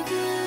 青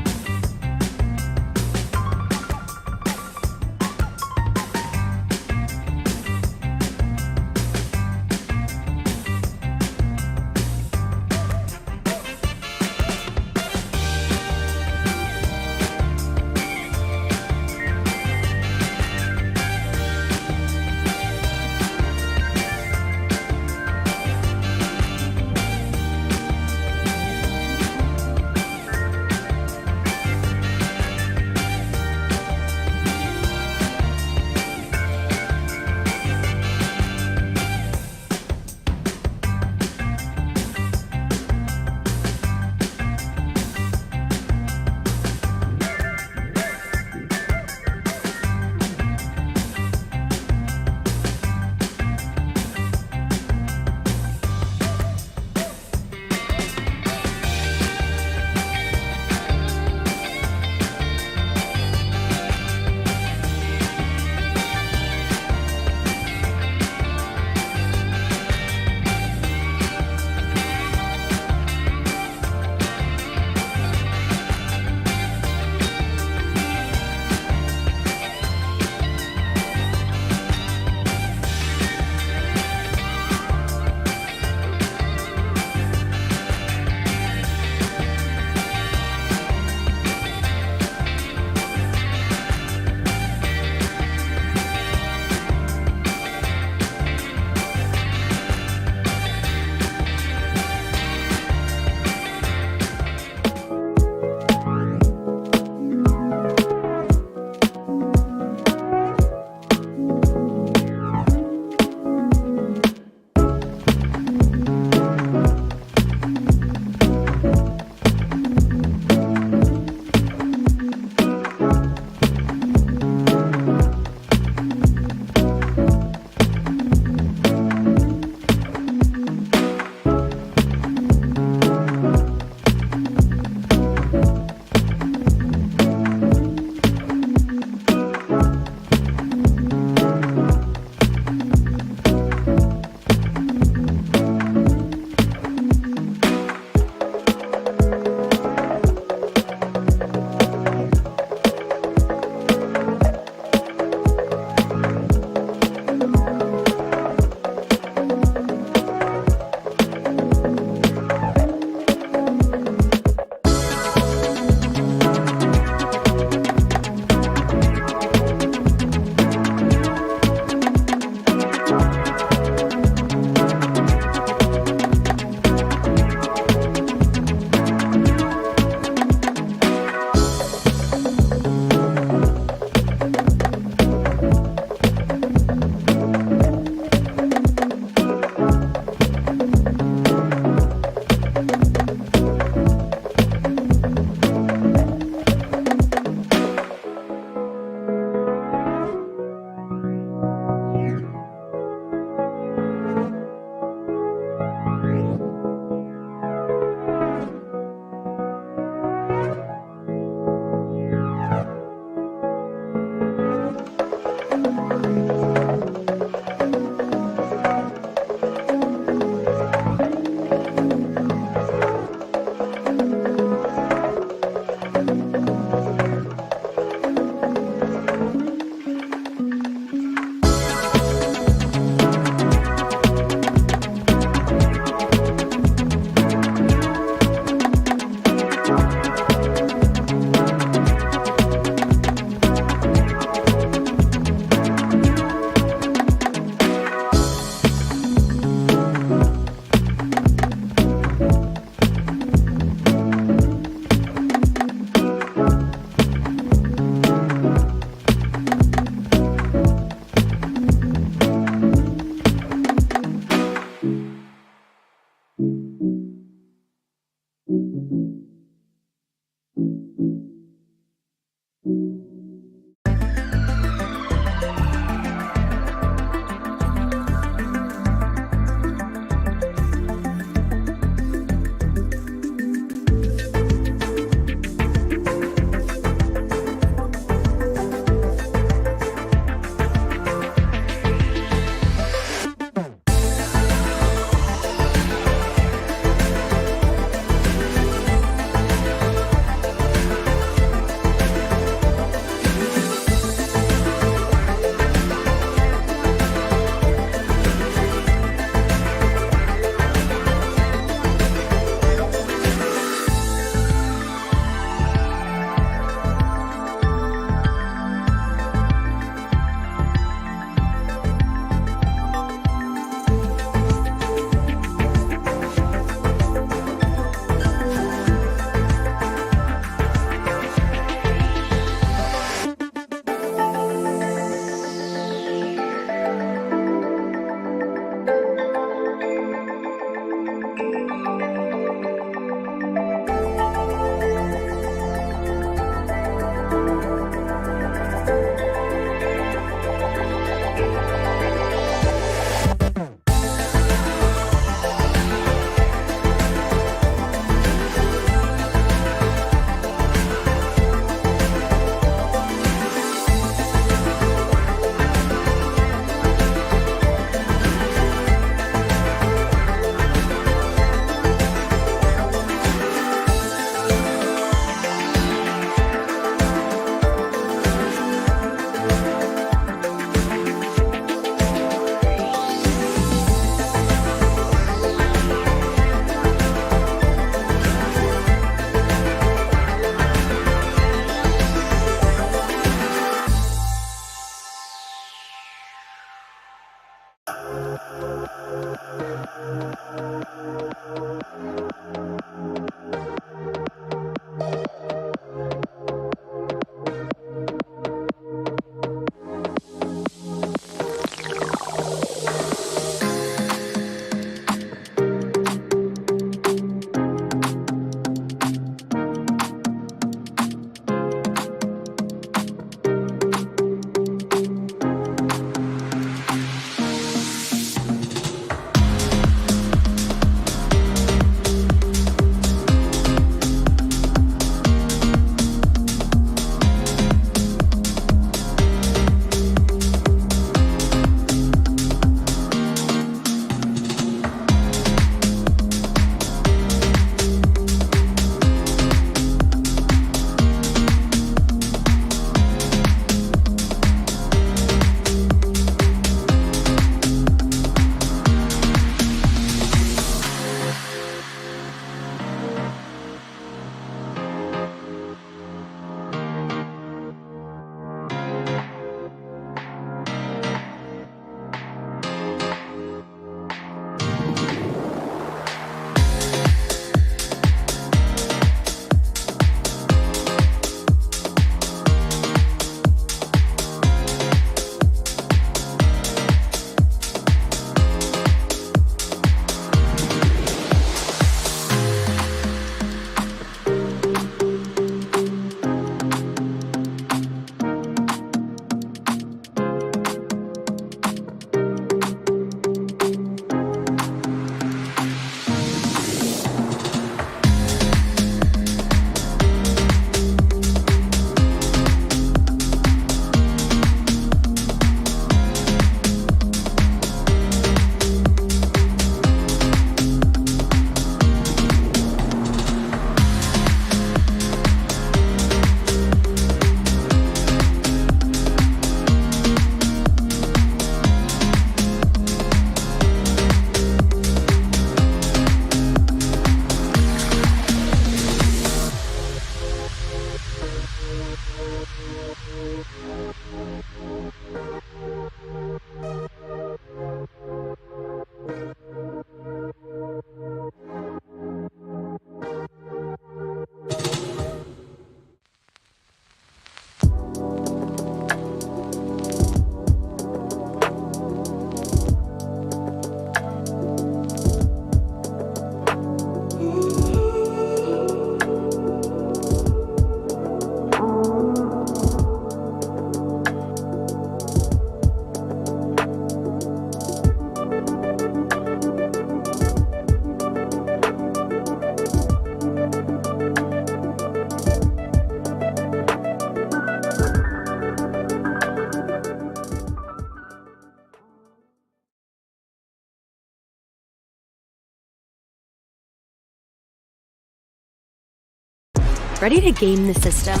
Ready to game the system?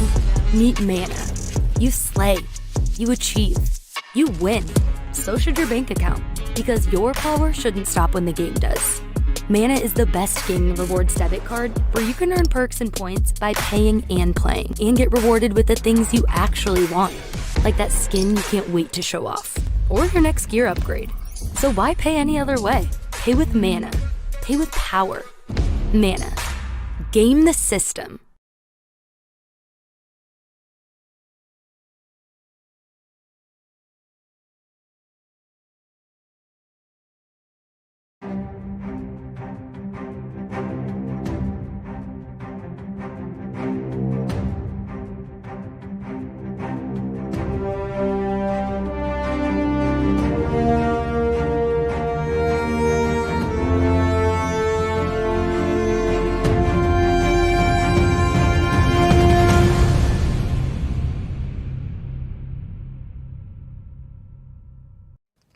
Meet Mana. You slay. You achieve. You win. So should your bank account, because your power shouldn't stop when the game does. Mana is the best gaming rewards debit card where you can earn perks and points by paying and playing and get rewarded with the things you actually want, like that skin you can't wait to show off or your next gear upgrade. So why pay any other way? Pay with Mana. Pay with power. Mana. Game the system.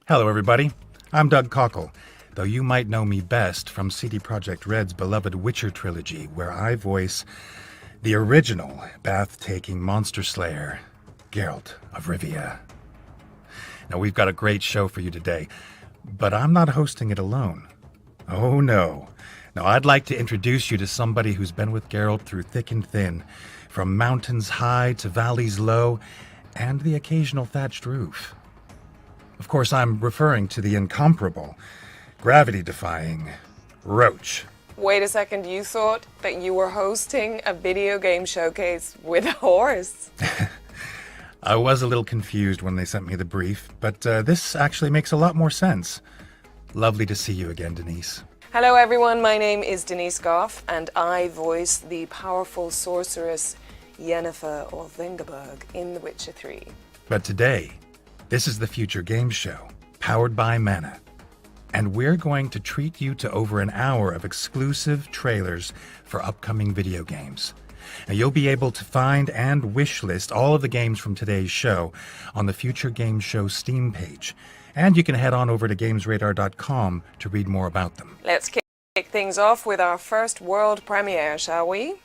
Hello, everybody. I'm Doug Cockle, though you might know me best from CD Projekt Red's beloved Witcher trilogy, where I voice the original bath-taking monster slayer, Geralt of Rivia. Now, we've got a great show for you today, but I'm not hosting it alone. Oh, no. Now, I'd like to introduce you to somebody who's been with Geralt through thick and thin, from mountains high to valleys low, and the occasional thatched roof. Of course, I'm referring to the incomparable, gravity-defying Roach. Wait a second, you thought that you were hosting a video game showcase with a horse? I was a little confused when they sent me the brief, but this actually makes a lot more sense. Lovely to see you again, Denise. Hello everyone, my name is Denise Goff, and I voice the powerful sorceress Yennefer or Vengerberg in The Witcher 3. But today, this is the Future Games Show, powered by Mana. And we're going to treat you to over an hour of exclusive trailers for upcoming video games. Now, you'll be able to find and wishlist all of the games from today's show on the Future Games Show Steam page. And you can head on over to GamesRadar.com to read more about them. Let's kick things off with our first world premiere, shall we?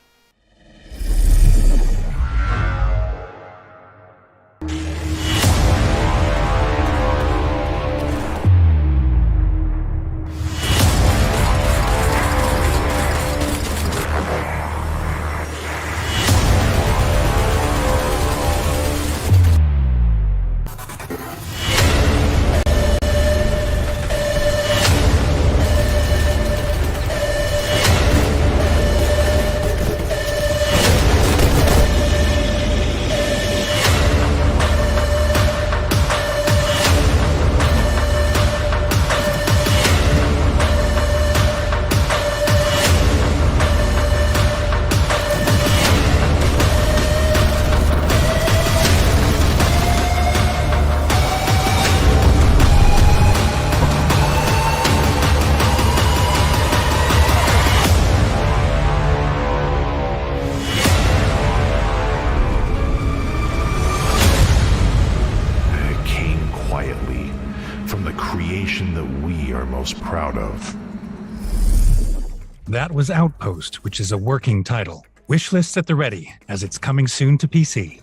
That was Outpost, which is a working title. Wishlists at the ready, as it's coming soon to PC.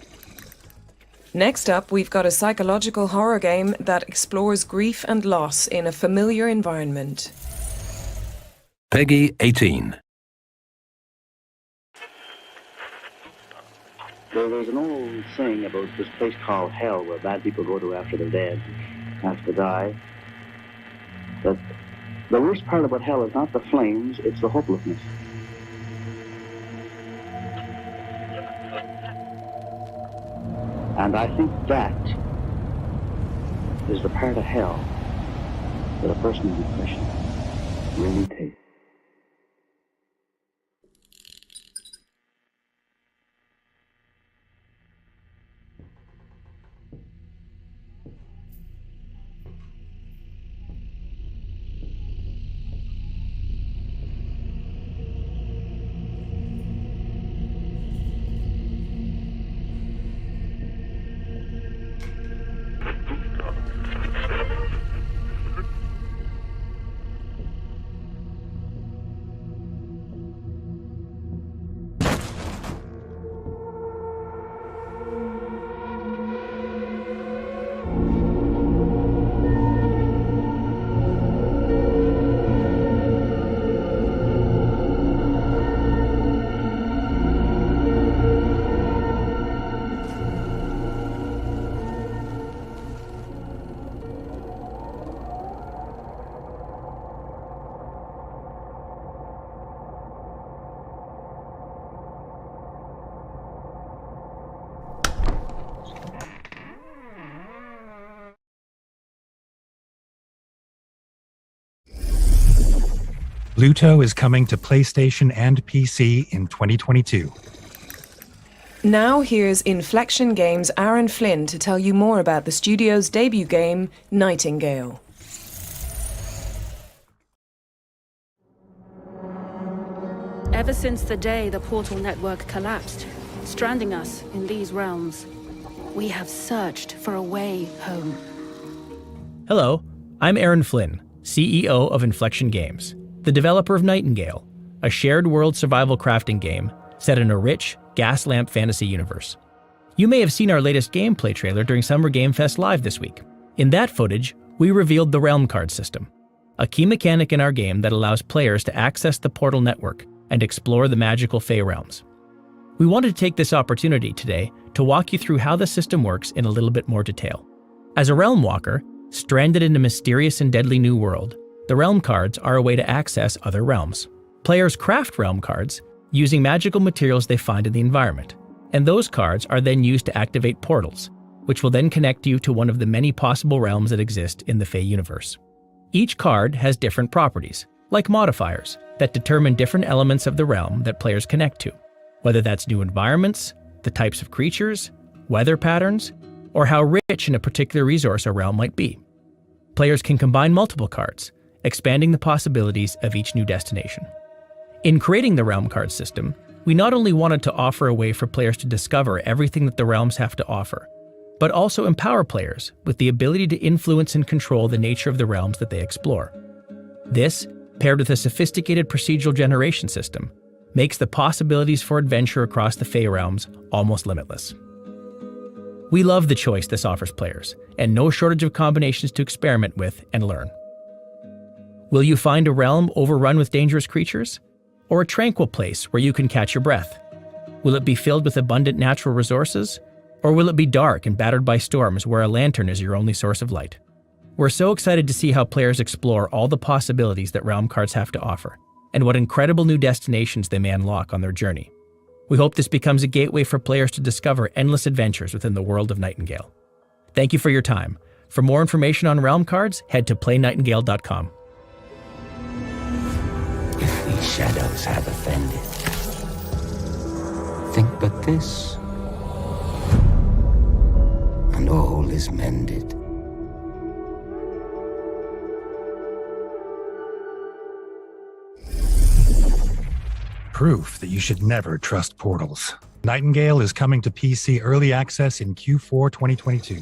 Next up, we've got a psychological horror game that explores grief and loss in a familiar environment. Peggy 18. So there's an old saying about this place called hell where bad people go to after they're dead, after they die. But the worst part about hell is not the flames, it's the hopelessness. And I think that is the part of hell that a person in depression really takes. Luto is coming to PlayStation and PC in 2022. Now here's Inflection Games' Aaron Flynn to tell you more about the studio's debut game, Nightingale. Ever since the day the Portal Network collapsed, stranding us in these realms, we have searched for a way home. Hello, I'm Aaron Flynn, CEO of Inflection Games, the developer of Nightingale, a shared world survival crafting game set in a rich, Gaslamp fantasy universe. You may have seen our latest gameplay trailer during Summer Game Fest Live this week. In that footage, we revealed the Realm Card system, a key mechanic in our game that allows players to access the Portal Network and explore the magical Fey realms. We wanted to take this opportunity today to walk you through how the system works in a little bit more detail. As a Realm Walker, stranded in a mysterious and deadly new world, the Realm Cards are a way to access other realms. Players craft Realm Cards using magical materials they find in the environment, and those cards are then used to activate portals, which will then connect you to one of the many possible realms that exist in the Fey universe. Each card has different properties, like modifiers, that determine different elements of the realm that players connect to, whether that's new environments, the types of creatures, weather patterns, or how rich in a particular resource a realm might be. Players can combine multiple cards, expanding the possibilities of each new destination. In creating the Realm Card system, we not only wanted to offer a way for players to discover everything that the realms have to offer, but also empower players with the ability to influence and control the nature of the realms that they explore. This, paired with a sophisticated procedural generation system, makes the possibilities for adventure across the Fey realms almost limitless. We love the choice this offers players, and no shortage of combinations to experiment with and learn. Will you find a realm overrun with dangerous creatures? Or a tranquil place where you can catch your breath? Will it be filled with abundant natural resources? Or will it be dark and battered by storms where a lantern is your only source of light? We're so excited to see how players explore all the possibilities that Realm Cards have to offer, and what incredible new destinations they may unlock on their journey. We hope this becomes a gateway for players to discover endless adventures within the world of Nightingale. Thank you for your time. For more information on Realm Cards, head to playnightingale.com. If these shadows have offended, think but this, and all is mended. Proof that you should never trust portals. Nightingale is coming to PC Early Access in Q4 2022.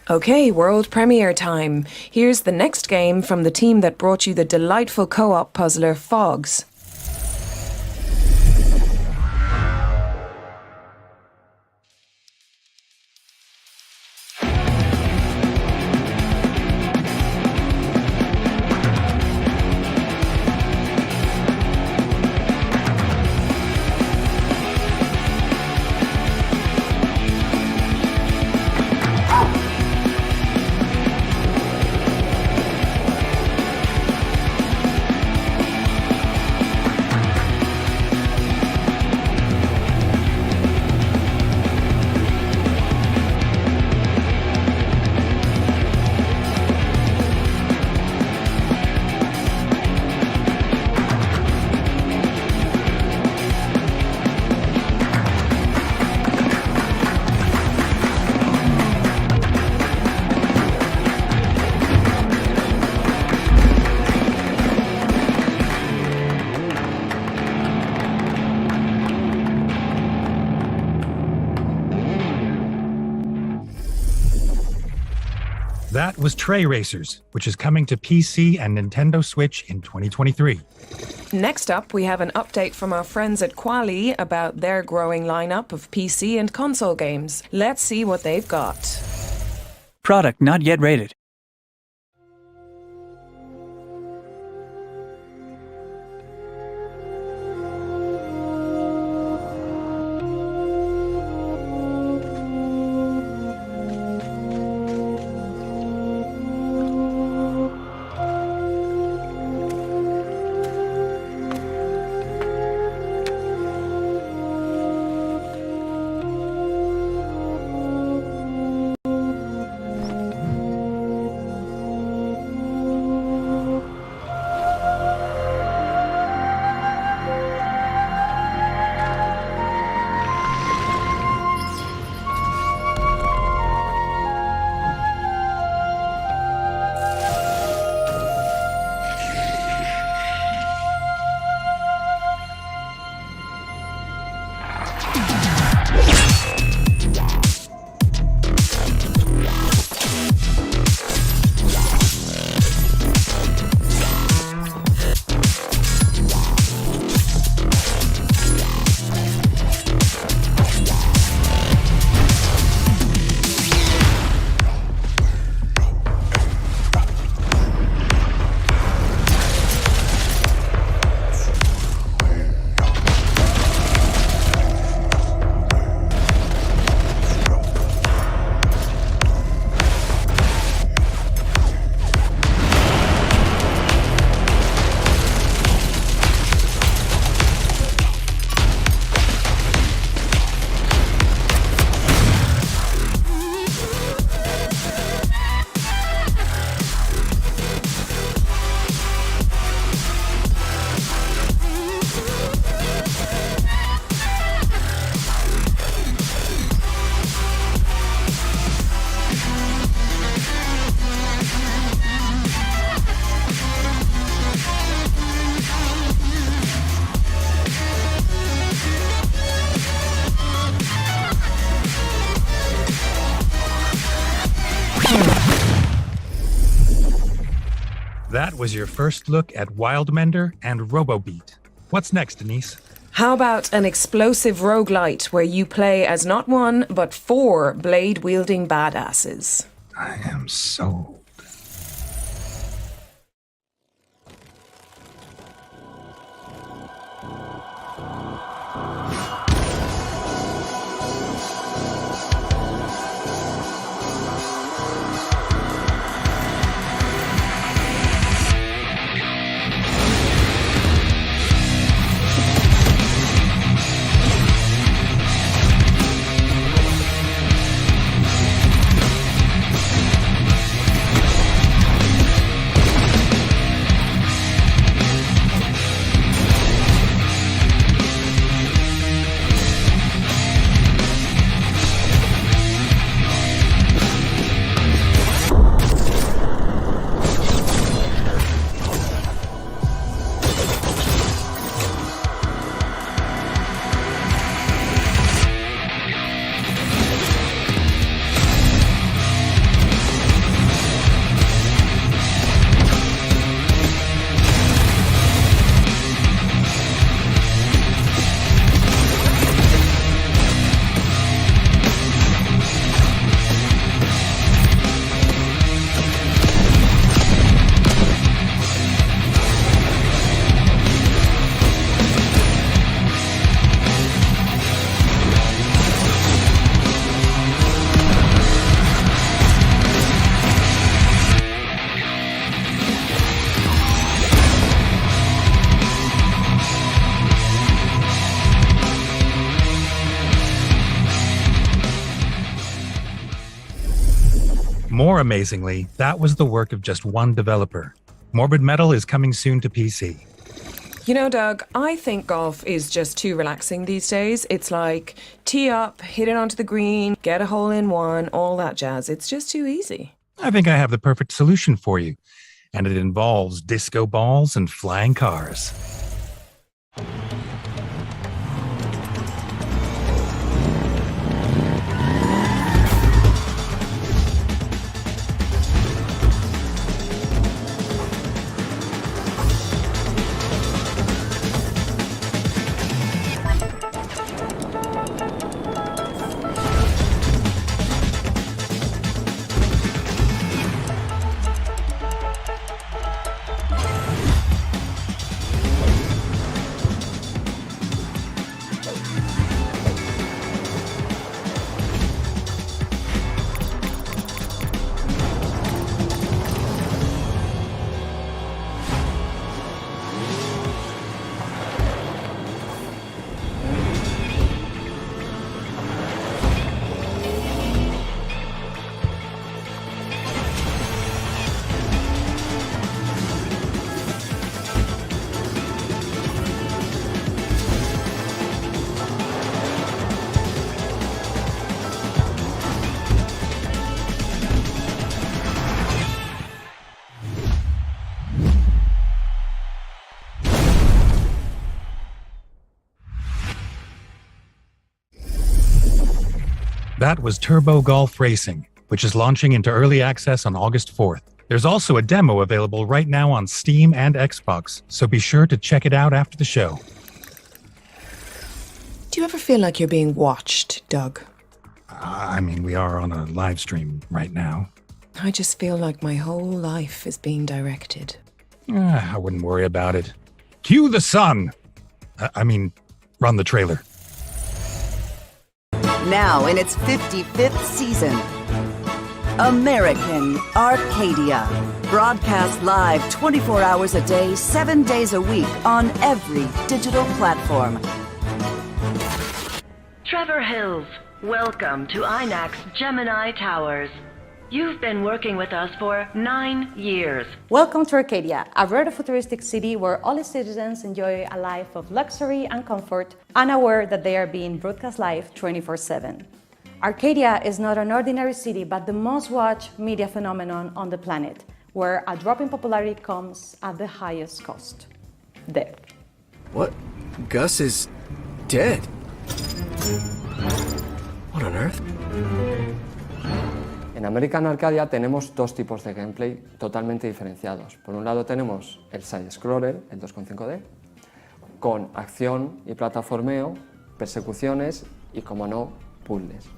Okay, world premiere time. Here's the next game from the team that brought you the delightful co-op puzzler Fogs. That was Tray Racers, which is coming to PC and Nintendo Switch in 2023. Next up, we have an update from our friends at Quali about their growing lineup of PC and console games. Let's see what they've got. Product not yet rated. That was your first look at Wildmender and RoboBeat. What's next, Denise? How about an explosive roguelite where you play as not one, but 4 blade-wielding badasses? I am sold. More amazingly, that was the work of just one developer. Morbid Metal is coming soon to PC. You know, Doug, I think golf is just too relaxing these days. It's like tee up, hit it onto the green, get a hole in one, all that jazz. It's just too easy. I think I have the perfect solution for you, and it involves disco balls and flying cars. That was Turbo Golf Racing, which is launching into early access on August 4th. There's also a demo available right now on Steam and Xbox, so be sure to check it out after the show. Do you ever feel like you're being watched, Doug? We are on a live stream right now. I just feel like my whole life is being directed. I wouldn't worry about it. Cue the sun! Run the trailer. Now in its 55th season, American Arcadia. Broadcast live 24 hours a day, 7 days a week on every digital platform. Trevor Hills, welcome to INAX Gemini Towers. You've been working with us for 9 years. Welcome to Arcadia, a rare futuristic city where all its citizens enjoy a life of luxury and comfort, unaware that they are being broadcast live 24/7. Arcadia is not an ordinary city, but the most watched media phenomenon on the planet, where a drop in popularity comes at the highest cost: death. What? Gus is dead? What on earth? En American Arcadia tenemos dos tipos de gameplay totalmente diferenciados. Por un lado tenemos el side-scroller, el 2,5D, con acción y plataformeo, persecuciones y, como no, puzzles.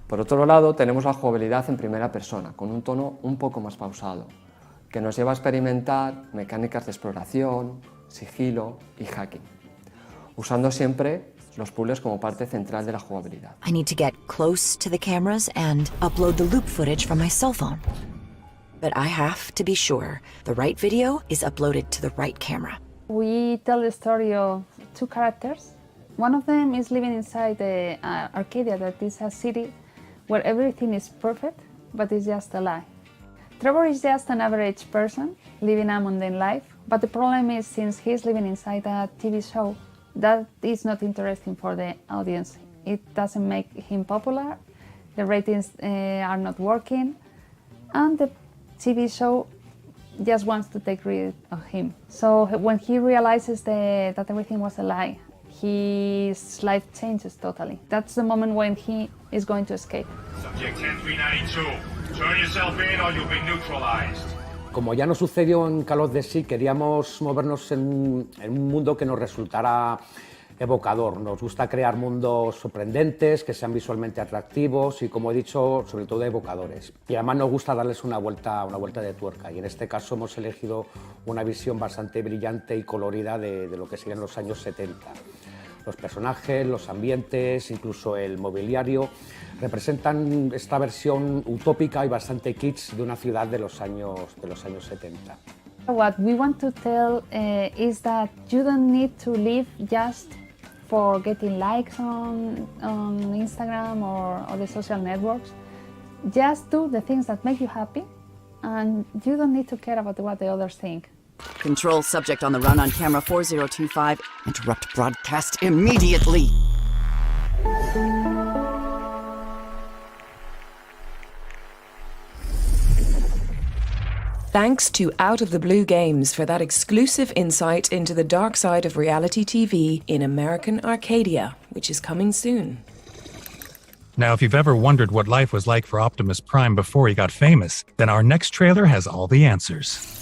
Por otro lado tenemos la jugabilidad en primera persona, con un tono un poco más pausado, que nos lleva a experimentar mecánicas de exploración, sigilo y hacking, usando siempre los puzzles como parte central de la jugabilidad. I need to get close to the cameras and upload the loop footage from my cell phone. But I have to be sure the right video is uploaded to the right camera. We tell the story of two characters. One of them is living inside the Arcadia, that is a city where everything is perfect, but it's just a lie. Trevor is just an average person living a mundane life, but the problem is, since he's living inside a TV show, that is not interesting for the audience. It doesn't make him popular, the ratings are not working, and the TV show just wants to take rid of him. So when he realizes that everything was a lie, his life changes totally. That's the moment when he is going to escape. Subject 10392, turn yourself in or you'll be neutralized. Como ya nos sucedió en Call of Duty, queríamos movernos en un mundo que nos resultara evocador. Nos gusta crear mundos sorprendentes, que sean visualmente atractivos y, como he dicho, sobre todo evocadores. Y además nos gusta darles una vuelta de tuerca. Y en este caso hemos elegido una visión bastante brillante y colorida de lo que serían los años 70. Los personajes, los ambientes, incluso el mobiliario, representan esta versión utópica y bastante kitsch de una ciudad de los años 70. What we want to tell is that you don't need to live just for getting likes on Instagram or the social networks. Just do the things that make you happy, and you don't need to care about what the others think. Control subject on the run on camera 4025. Interrupt broadcast immediately. Thanks to Out of the Blue Games for that exclusive insight into the dark side of reality TV in American Arcadia, which is coming soon. Now, if you've ever wondered what life was like for Optimus Prime before he got famous, then our next trailer has all the answers.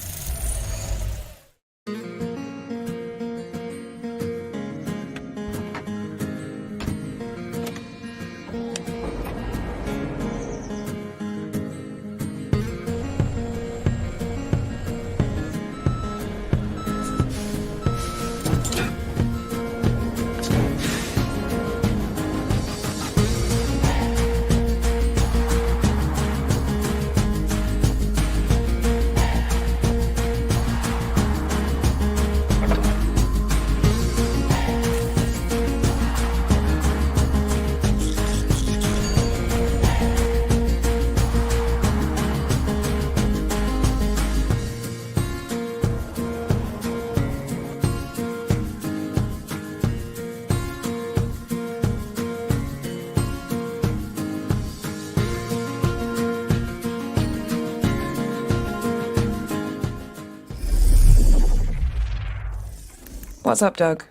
What's up, Doug?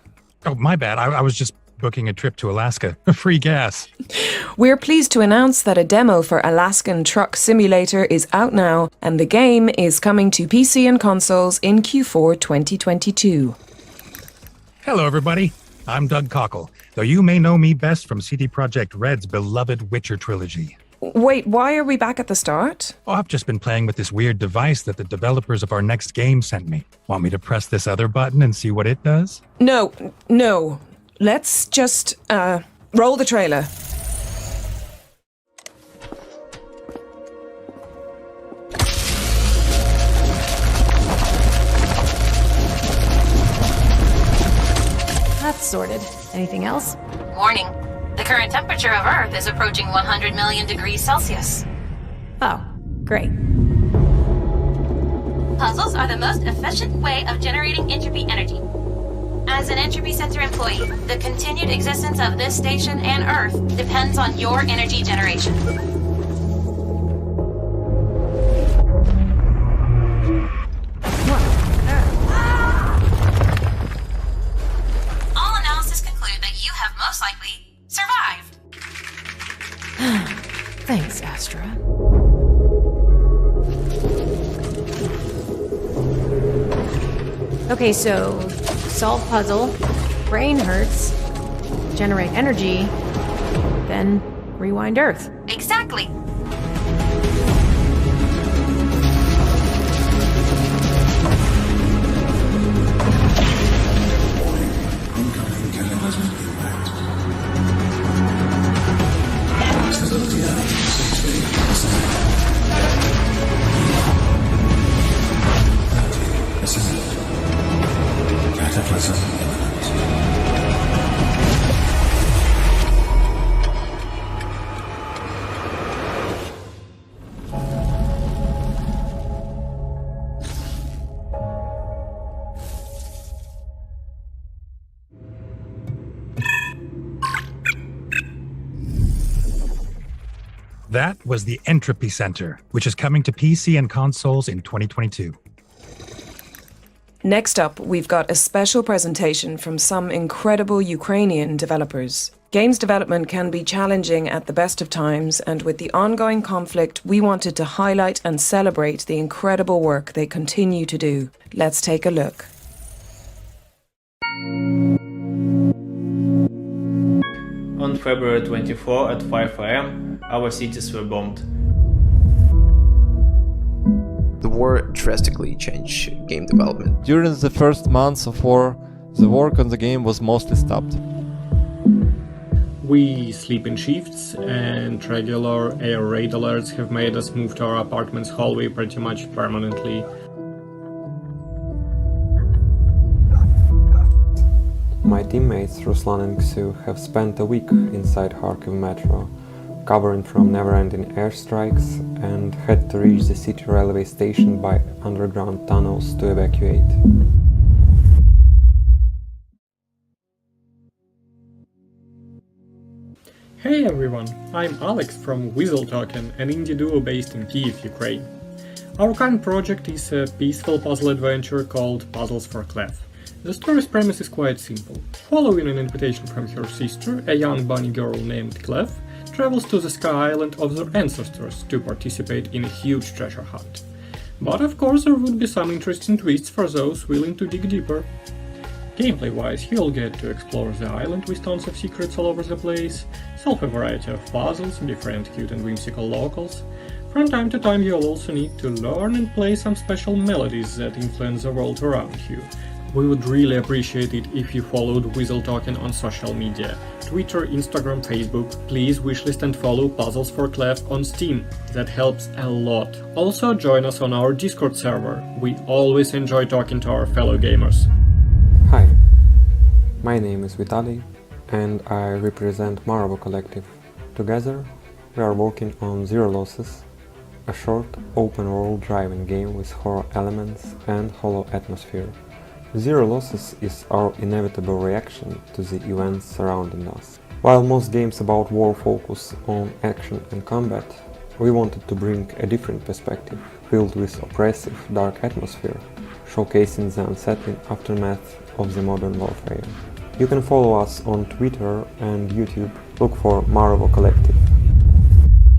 Oh, my bad. I was just booking a trip to Alaska. Free gas. We're pleased to announce that a demo for Alaskan Truck Simulator is out now, and the game is coming to PC and consoles in Q4 2022. Hello, everybody. I'm Doug Cockle, though you may know me best from CD Projekt Red's beloved Witcher trilogy. Wait, why are we back at the start? Oh, I've just been playing with this weird device that the developers of our next game sent me. Want me to press this other button and see what it does? No. Let's just, roll the trailer. That's sorted. Anything else? Warning. The current temperature of Earth is approaching 100 million degrees Celsius. Oh, great. Puzzles are the most efficient way of generating entropy energy. As an Entropy Center employee, the continued existence of this station and Earth depends on your energy generation. All analysis conclude that you have most likely survived. Thanks, Astra. Okay, so solve puzzle, brain hurts, generate energy, then rewind Earth. Exactly. That was the Entropy Center, which is coming to PC and consoles in 2022. Next up, we've got a special presentation from some incredible Ukrainian developers. Games development can be challenging at the best of times, and with the ongoing conflict, we wanted to highlight and celebrate the incredible work they continue to do. Let's take a look. On February 24 at 5 am, our cities were bombed. The war drastically changed game development. During the first months of war, the work on the game was mostly stopped. We sleep in shifts, and regular air raid alerts have made us move to our apartment's hallway pretty much permanently. My teammates Ruslan and Ksu have spent a week inside Kharkiv metro, covering from never-ending airstrikes, and had to reach the city railway station by underground tunnels to evacuate. Hey everyone, I'm Alex from Weasel Token, an indie duo based in Kyiv, Ukraine. Our current project is a peaceful puzzle adventure called Puzzles for Clef. The story's premise is quite simple. Following an invitation from her sister, a young bunny girl named Clef travels to the Sky Island of their ancestors to participate in a huge treasure hunt. But of course there would be some interesting twists for those willing to dig deeper. Gameplay-wise, you'll get to explore the island with tons of secrets all over the place, solve a variety of puzzles, befriend cute and whimsical locals. From time to time you'll also need to learn and play some special melodies that influence the world around you. We would really appreciate it if you followed Weasel Token on social media. Twitter, Instagram, Facebook. Please wishlist and follow Puzzles for Clef on Steam. That helps a lot. Also join us on our Discord server. We always enjoy talking to our fellow gamers. Hi, my name is Vitaly and I represent Maravo Collective. Together we are working on Zero Losses, a short open-world driving game with horror elements and hollow atmosphere. Zero Losses is our inevitable reaction to the events surrounding us. While most games about war focus on action and combat, we wanted to bring a different perspective, filled with oppressive, dark atmosphere, showcasing the unsettling aftermath of the modern warfare. You can follow us on Twitter and YouTube. Look for Maravo Collective.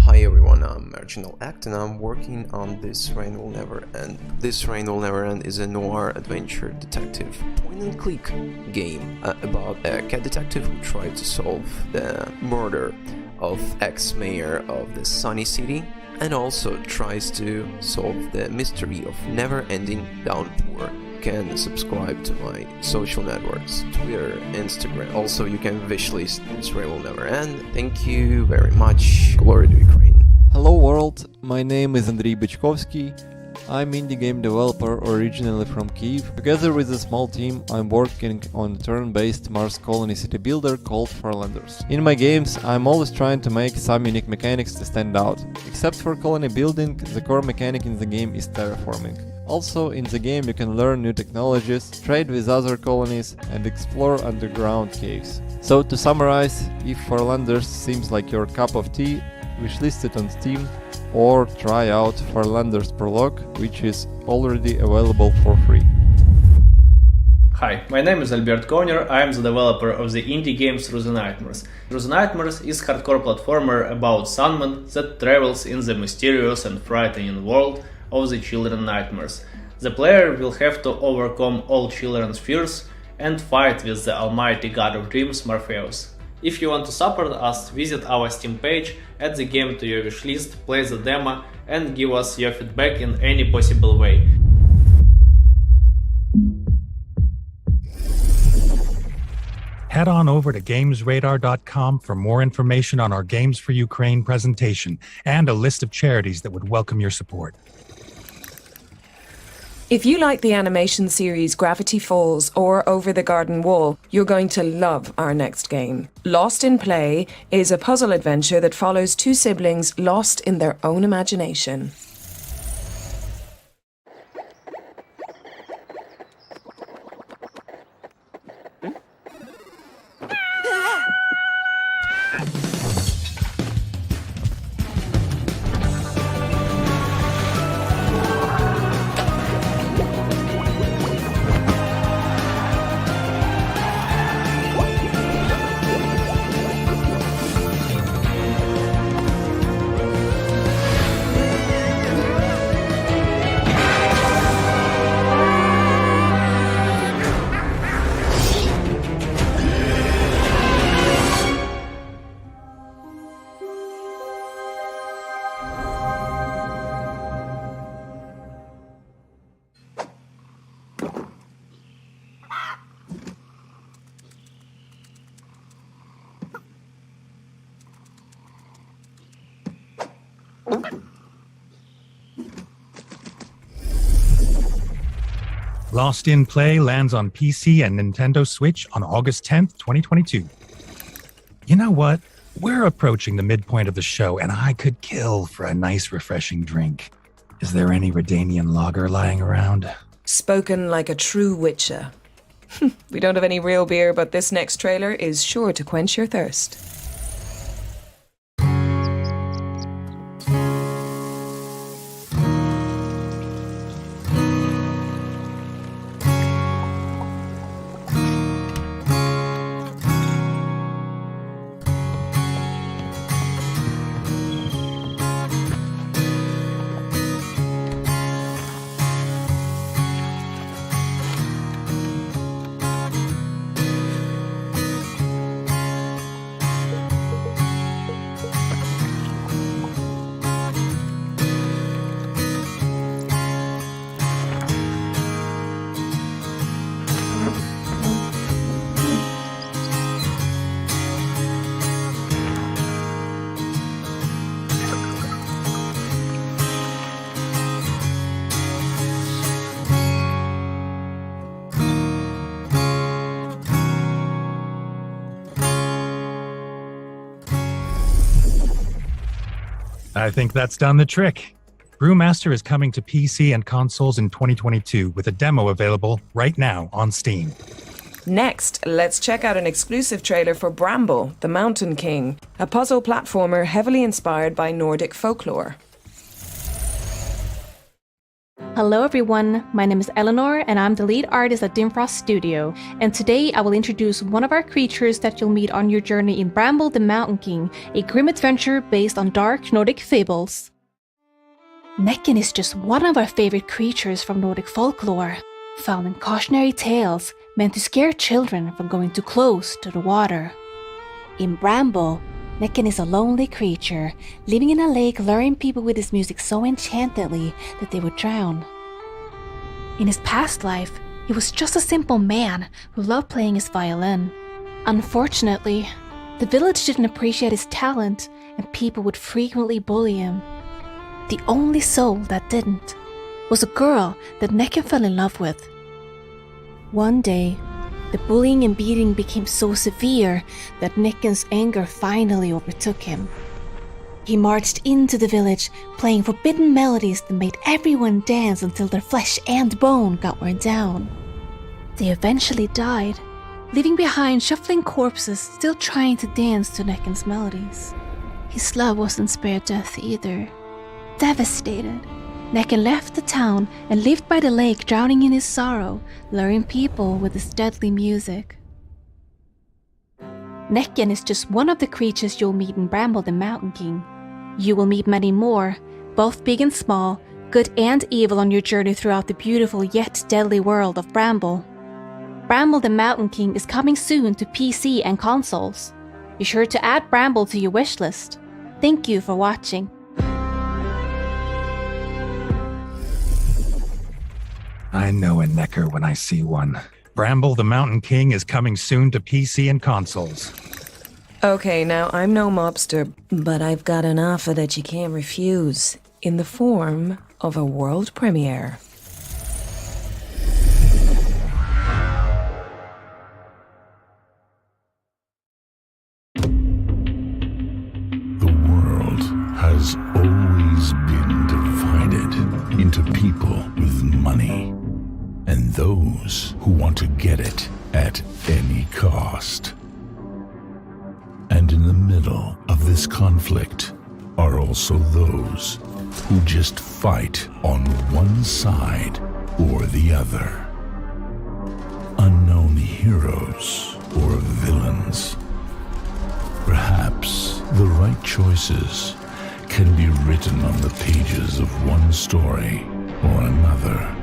Hi everyone, I'm Marginal Act and I'm working on This Rain Will Never End. This Rain Will Never End is a noir adventure detective point-and-click game about a cat detective who tried to solve the murder of ex-mayor of the Sunny City and also tries to solve the mystery of never-ending downpour. You can subscribe to my social networks, Twitter, Instagram. Also, you can wishlist This Rain Will Never End. Thank you very much. Glory to Ukraine. Hello world, my name is Andriy Bychkovsky. I'm indie game developer originally from Kyiv. Together with a small team, I'm working on a turn-based Mars colony city builder called Farlanders. In my games, I'm always trying to make some unique mechanics to stand out. Except for colony building, the core mechanic in the game is terraforming. Also, in the game you can learn new technologies, trade with other colonies, and explore underground caves. So to summarize, if Farlanders seems like your cup of tea, wishlist it on Steam, or try out Farlanders Prologue, which is already available for free. Hi, my name is Albert Konyer, I am the developer of the indie game Through the Nightmares. Through the Nightmares is a hardcore platformer about Sandman that travels in the mysterious and frightening world of the children nightmares. The player will have to overcome all children's fears and fight with the almighty god of dreams Morpheus. If you want to support us, visit our Steam page, add the game to your wishlist, play the demo, and give us your feedback in any possible way. Head on over to GamesRadar.com for more information on our Games for Ukraine presentation and a list of charities that would welcome your support. If you like the animation series Gravity Falls or Over the Garden Wall, you're going to love our next game. Lost in Play is a puzzle adventure that follows two siblings lost in their own imagination. Lost in Play lands on PC and Nintendo Switch on August 10th, 2022. You know what? We're approaching the midpoint of the show, and I could kill for a nice, refreshing drink. Is there any Redanian lager lying around? Spoken like a true witcher. We don't have any real beer, but this next trailer is sure to quench your thirst. I think that's done the trick. Brewmaster is coming to PC and consoles in 2022 with a demo available right now on Steam. Next, let's check out an exclusive trailer for Bramble, the Mountain King, a puzzle platformer heavily inspired by Nordic folklore. Hello everyone, my name is Eleanor and I'm the lead artist at Dimfrost Studio, and today I will introduce one of our creatures that you'll meet on your journey in Bramble the Mountain King, a grim adventure based on dark Nordic fables. Necken is just one of our favorite creatures from Nordic folklore, found in cautionary tales meant to scare children from going too close to the water. In Bramble, Necken is a lonely creature, living in a lake luring people with his music so enchantedly that they would drown. In his past life, he was just a simple man who loved playing his violin. Unfortunately, the village didn't appreciate his talent and people would frequently bully him. The only soul that didn't was a girl that Necken fell in love with. One day, the bullying and beating became so severe that Necken's anger finally overtook him. He marched into the village, playing forbidden melodies that made everyone dance until their flesh and bone got worn down. They eventually died, leaving behind shuffling corpses still trying to dance to Necken's melodies. His love wasn't spared death either. Devastated, Necken left the town and lived by the lake, drowning in his sorrow, luring people with his deadly music. Necken is just one of the creatures you'll meet in Bramble the Mountain King. You will meet many more, both big and small, good and evil on your journey throughout the beautiful yet deadly world of Bramble. Bramble the Mountain King is coming soon to PC and consoles. Be sure to add Bramble to your wishlist. Thank you for watching. I know a necker when I see one. Bramble the Mountain King is coming soon to PC and consoles. Okay, now I'm no mobster, but I've got an offer that you can't refuse, in the form of a world premiere. The world has always been divided into people with money and those who want to get it at any cost. And in the middle of this conflict are also those who just fight on one side or the other. Unknown heroes or villains. Perhaps the right choices can be written on the pages of one story or another.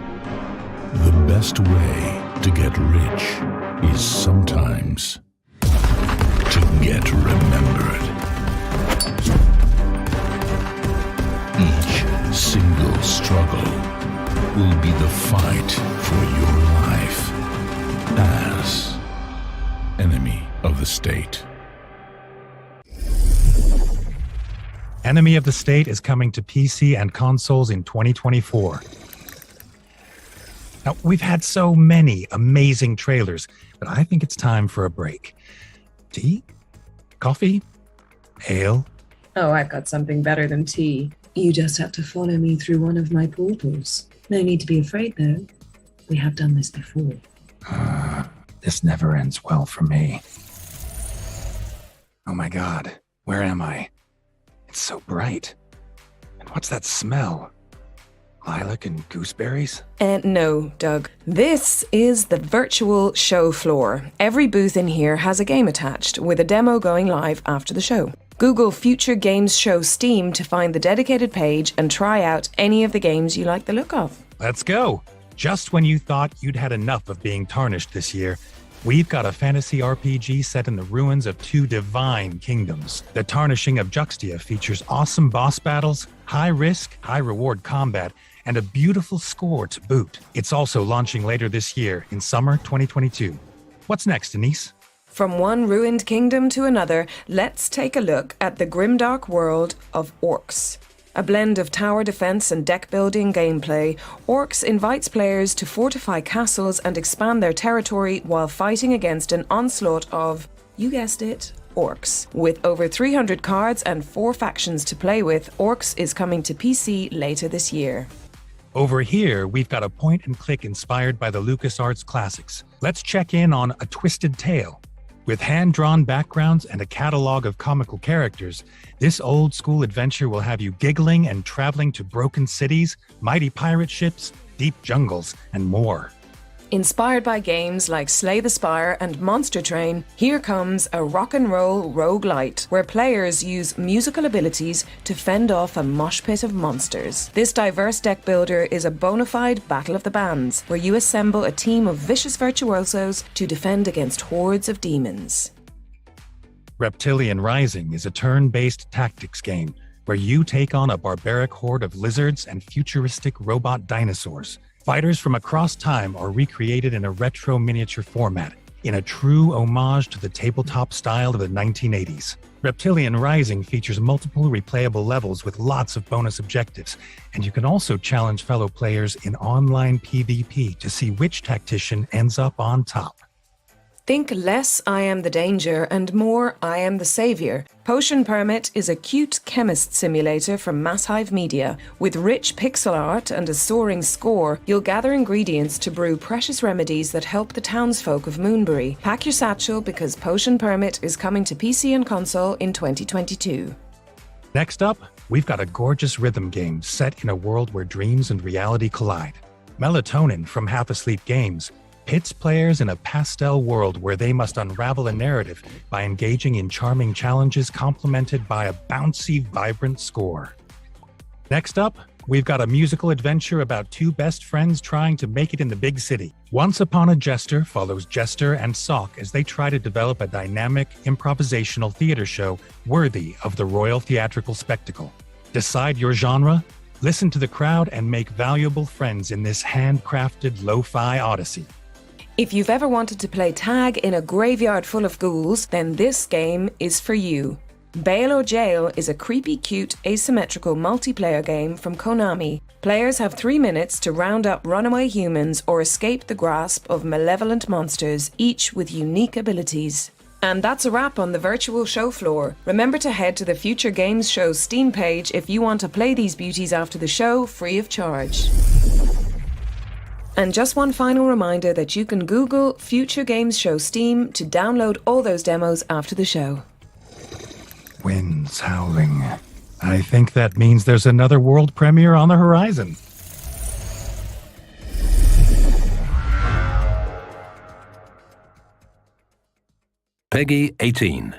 The best way to get rich is sometimes to get remembered. Each single struggle will be the fight for your life as Enemy of the State. Enemy of the State is coming to PC and consoles in 2024. Now, we've had so many amazing trailers, but I think it's time for a break. Tea? Coffee? Ale? Oh, I've got something better than tea. You just have to follow me through one of my portals. No need to be afraid, though. We have done this before. This never ends well for me. Oh my God, where am I? It's so bright. And what's that smell? Lilac and gooseberries? No, Doug. This is the virtual show floor. Every booth in here has a game attached, with a demo going live after the show. Google Future Games Show Steam to find the dedicated page and try out any of the games you like the look of. Let's go! Just when you thought you'd had enough of being tarnished this year, we've got a fantasy RPG set in the ruins of two divine kingdoms. The Tarnishing of Juxtia features awesome boss battles, high risk, high reward combat, and a beautiful score to boot. It's also launching later this year in summer 2022. What's next, Denise? From one ruined kingdom to another, let's take a look at the grimdark world of Orcs. A blend of tower defense and deck building gameplay, Orcs invites players to fortify castles and expand their territory while fighting against an onslaught of, you guessed it, Orcs. With over 300 cards and 4 factions to play with, Orcs is coming to PC later this year. Over here, we've got a point-and-click inspired by the LucasArts classics. Let's check in on A Twisted Tale. With hand-drawn backgrounds and a catalog of comical characters, this old-school adventure will have you giggling and traveling to broken cities, mighty pirate ships, deep jungles, and more. Inspired by games like Slay the Spire and Monster Train, here comes a rock and roll roguelite, where players use musical abilities to fend off a mosh pit of monsters. This diverse deck builder is a bona fide battle of the bands, where you assemble a team of vicious virtuosos to defend against hordes of demons. Reptilian Rising is a turn-based tactics game, where you take on a barbaric horde of lizards and futuristic robot dinosaurs. Fighters from across time are recreated in a retro miniature format, in a true homage to the tabletop style of the 1980s. Reptilian Rising features multiple replayable levels with lots of bonus objectives, and you can also challenge fellow players in online PvP to see which tactician ends up on top. Think less I am the danger and more I am the savior. Potion Permit is a cute chemist simulator from Masshive Media. With rich pixel art and a soaring score, you'll gather ingredients to brew precious remedies that help the townsfolk of Moonbury. Pack your satchel because Potion Permit is coming to PC and console in 2022. Next up, we've got a gorgeous rhythm game set in a world where dreams and reality collide. Melatonin from Half Asleep Games pits players in a pastel world where they must unravel a narrative by engaging in charming challenges complemented by a bouncy, vibrant score. Next up, we've got a musical adventure about two best friends trying to make it in the big city. Once Upon a Jester follows Jester and Sock as they try to develop a dynamic, improvisational theater show worthy of the Royal Theatrical Spectacle. Decide your genre, listen to the crowd, and make valuable friends in this handcrafted lo-fi odyssey. If you've ever wanted to play tag in a graveyard full of ghouls, then this game is for you. Bail or Jail is a creepy, cute, asymmetrical multiplayer game from Konami. Players have 3 minutes to round up runaway humans or escape the grasp of malevolent monsters, each with unique abilities. And that's a wrap on the virtual show floor. Remember to head to the Future Games Show Steam page if you want to play these beauties after the show free of charge. And just one final reminder that you can Google Future Games Show Steam to download all those demos after the show. Winds howling. I think that means there's another world premiere on the horizon. Peggy 18.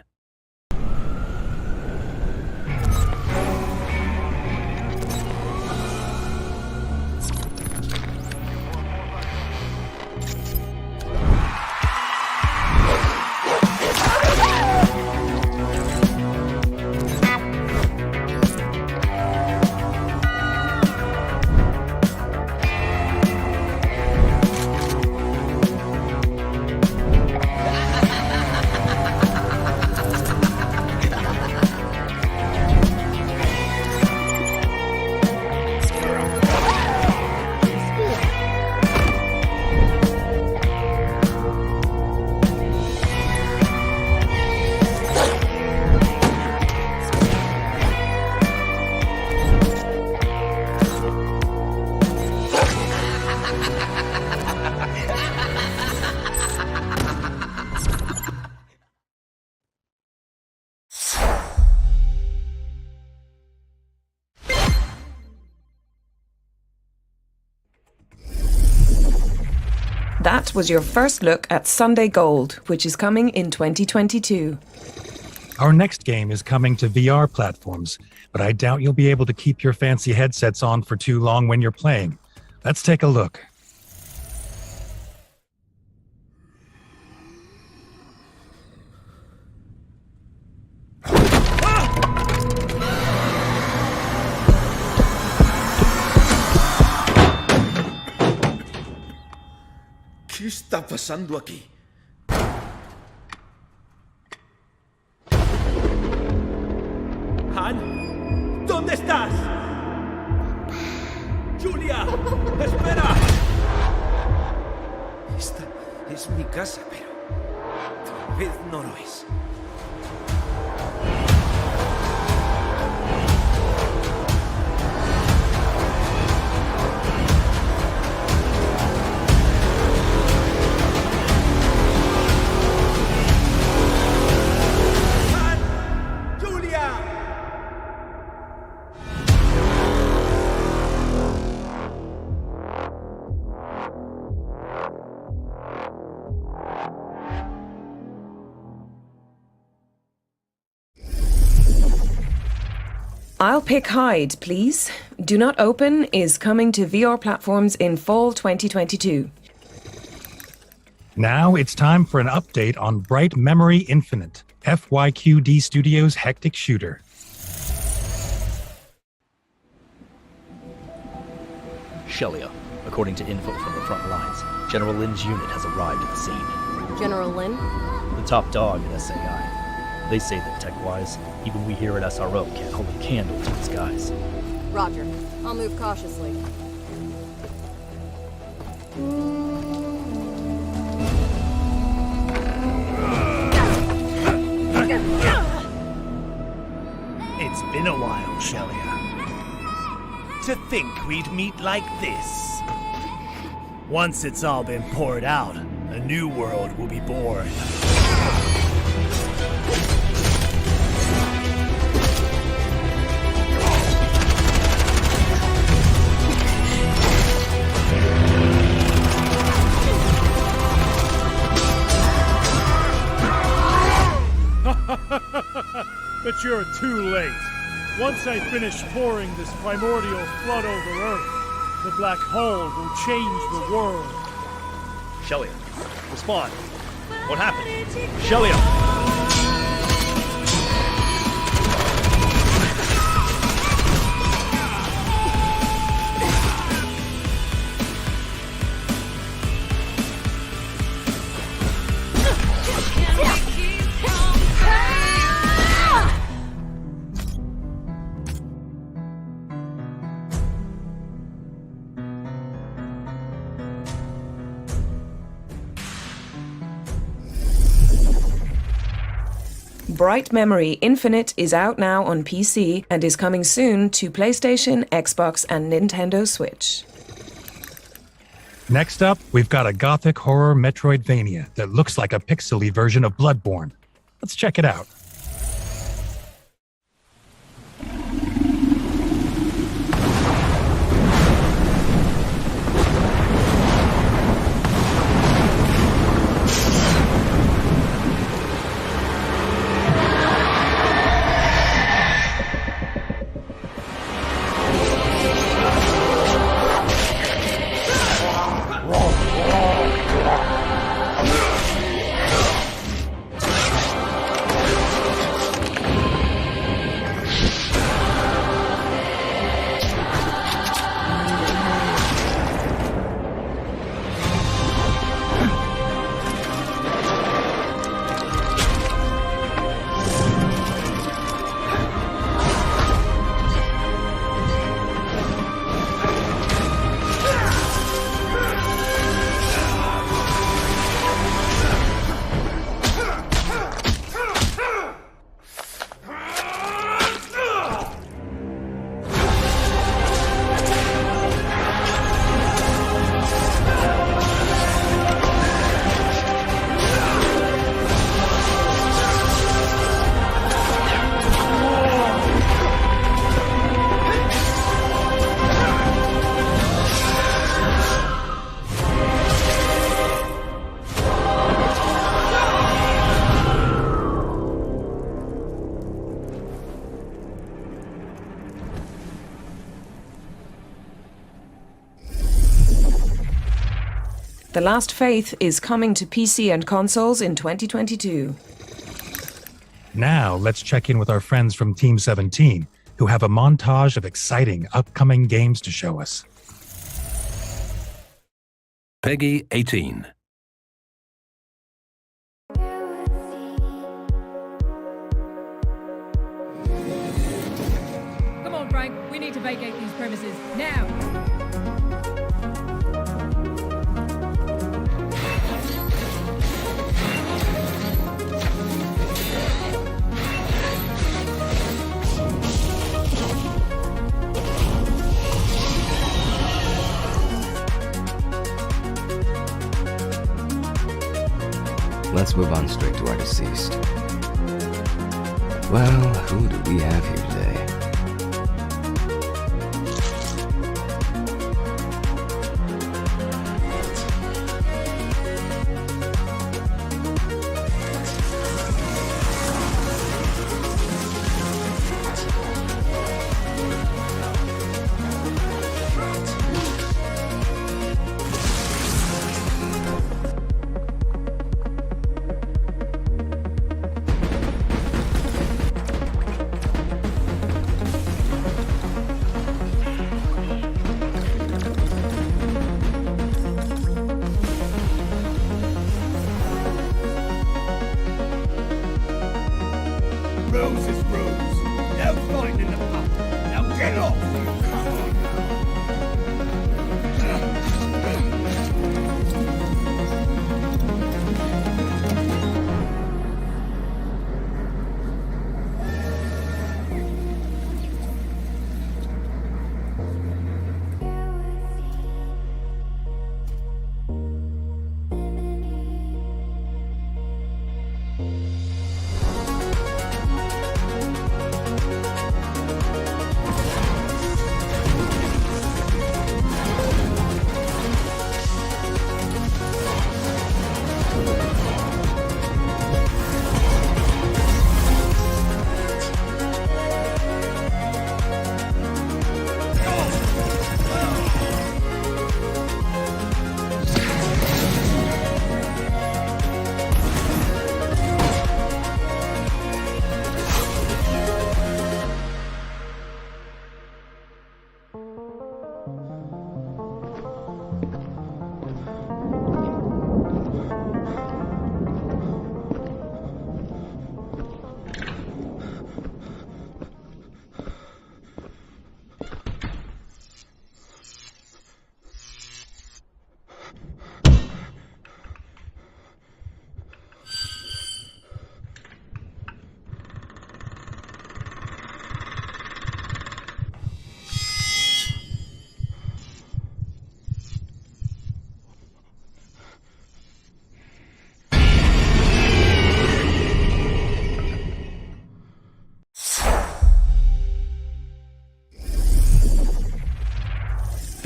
That was your first look at Sunday Gold, which is coming in 2022. Our next game is coming to VR platforms, but I doubt you'll be able to keep your fancy headsets on for too long when you're playing. Let's take a look. ¿Qué está pasando aquí? Han, ¿dónde estás? Julia, espera. Esta es mi casa, pero tal vez no lo es. I'll pick Hyde, please. Do Not Open is coming to VR platforms in fall 2022. Now it's time for an update on Bright Memory Infinite, FYQD Studios' hectic shooter. Shelia, according to info from the front lines, General Lin's unit has arrived at the scene. General Lin? The top dog at SAI. They say that tech-wise, even we here at SRO can't hold a candle to these guys. Roger. I'll move cautiously. It's been a while, Shelia. To think we'd meet like this. Once it's all been poured out, a new world will be born. But you're too late. Once I finish pouring this primordial flood over Earth, the black hole will change the world. Shelia, respond. What happened? Shelia! Bright Memory Infinite is out now on PC and is coming soon to PlayStation, Xbox, and Nintendo Switch. Next up, we've got a gothic horror Metroidvania that looks like a pixely version of Bloodborne. Let's check it out. The Last Faith is coming to PC and consoles in 2022. Now, let's check in with our friends from Team 17, who have a montage of exciting upcoming games to show us. Peggy 18. Come on, Frank. We need to vacate these premises now. Let's move on straight to our deceased. Well, who do we have here today?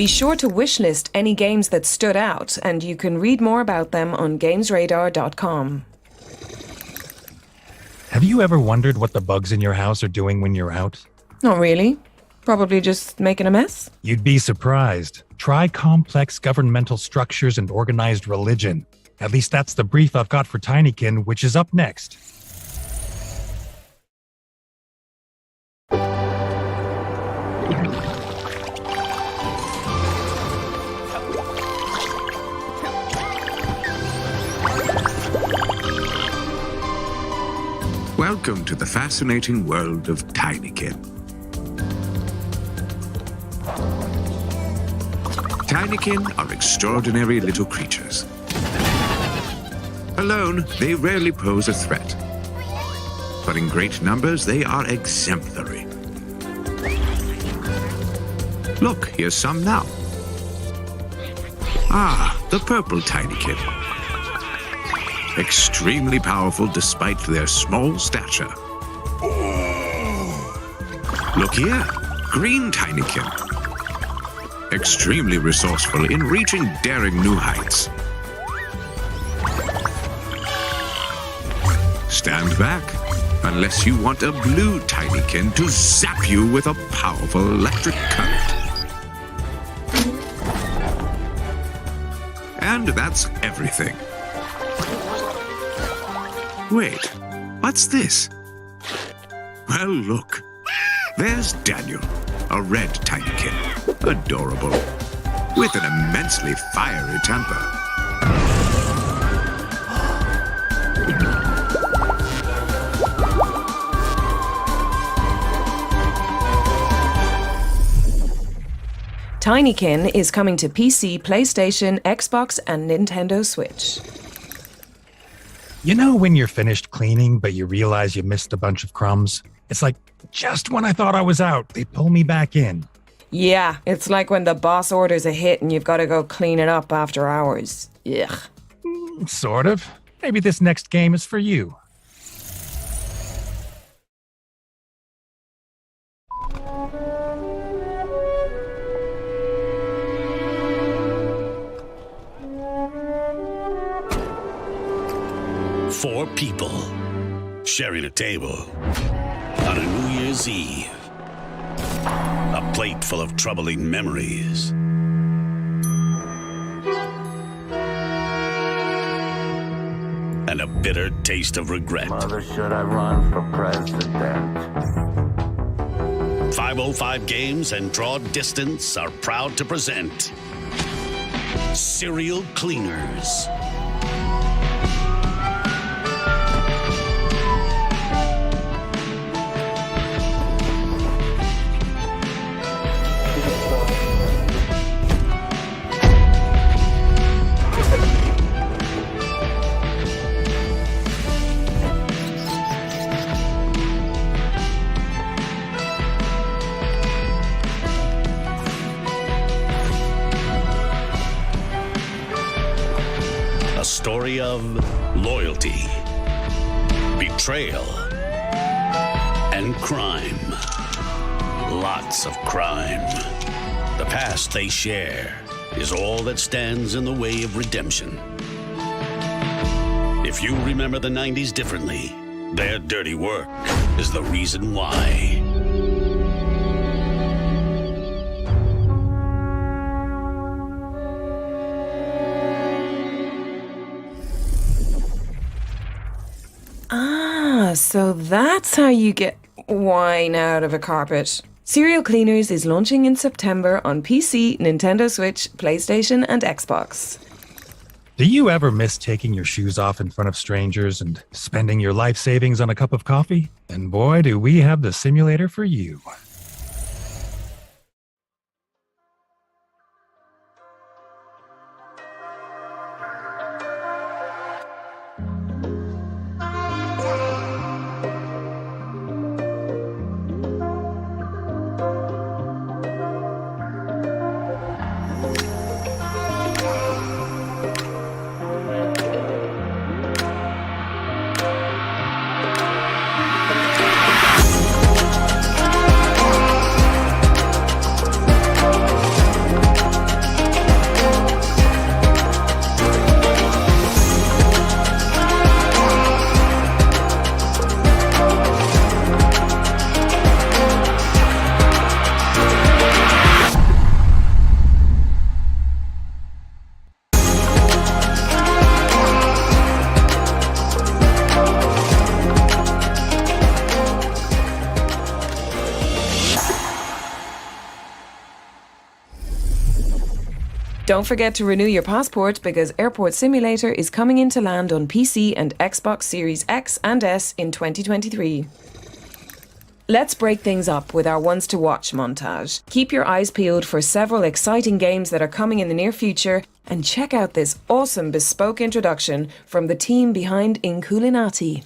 Be sure to wishlist any games that stood out, and you can read more about them on gamesradar.com. Have you ever wondered what the bugs in your house are doing when you're out? Not really. Probably just making a mess. You'd be surprised. Try complex governmental structures and organized religion. At least that's the brief I've got for Tinykin, which is up next. Welcome to the fascinating world of Tinykin. Tinykin are extraordinary little creatures. Alone, they rarely pose a threat. But in great numbers, they are exemplary. Look, here's some now. Ah, the purple Tinykin. Extremely powerful despite their small stature. Look here, green Tinykin. Extremely resourceful in reaching daring new heights. Stand back, unless you want a blue Tinykin to zap you with a powerful electric current. And that's everything. Wait, what's this? Well, look. There's Daniel, a red Tinykin. Adorable. With an immensely fiery temper. Tinykin is coming to PC, PlayStation, Xbox, and Nintendo Switch. You know when you're finished cleaning, but you realize you missed a bunch of crumbs? It's like, just when I thought I was out, they pull me back in. Yeah, it's like when the boss orders a hit and you've got to go clean it up after hours. Ugh. Sort of. Maybe this next game is for you. Four people sharing a table on a New Year's Eve. A plate full of troubling memories. And a bitter taste of regret. Mother, should I run for president? 505 Games and Draw Distance are proud to present Serial Cleaners. A story of loyalty, betrayal, and crime. Lots of crime. The past they share is all that stands in the way of redemption. If you remember the 90s differently, their dirty work is the reason why. So that's how you get wine out of a carpet. Serial Cleaners is launching in September on PC, Nintendo Switch, PlayStation, and Xbox. Do you ever miss taking your shoes off in front of strangers and spending your life savings on a cup of coffee? And boy, do we have the simulator for you. Don't forget to renew your passport because Airport Simulator is coming into land on PC and Xbox Series X and S in 2023. Let's break things up with our ones to watch montage. Keep your eyes peeled for several exciting games that are coming in the near future, and check out this awesome bespoke introduction from the team behind Inculinati.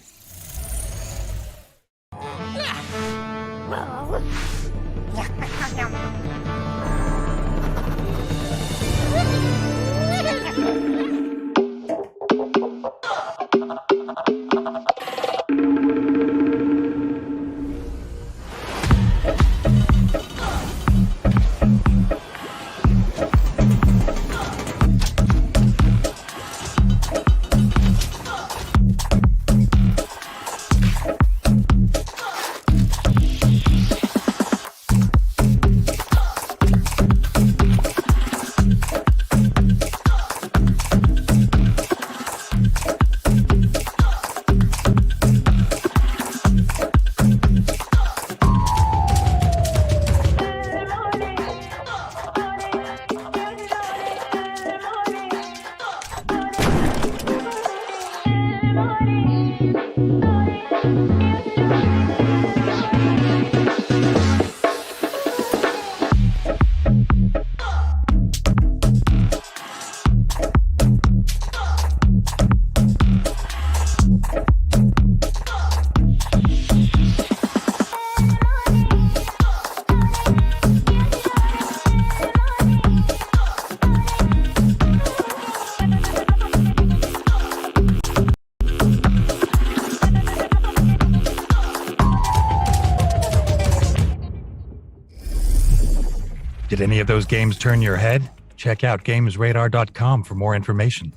Did any of those games turn your head? Check out GamesRadar.com for more information.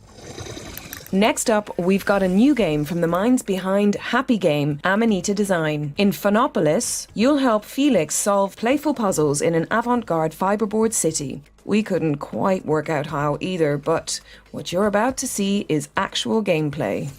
Next up, we've got a new game from the minds behind Happy Game, Amanita Design. In Phonopolis, you'll help Felix solve playful puzzles in an avant-garde fiberboard city. We couldn't quite work out how either, but what you're about to see is actual gameplay.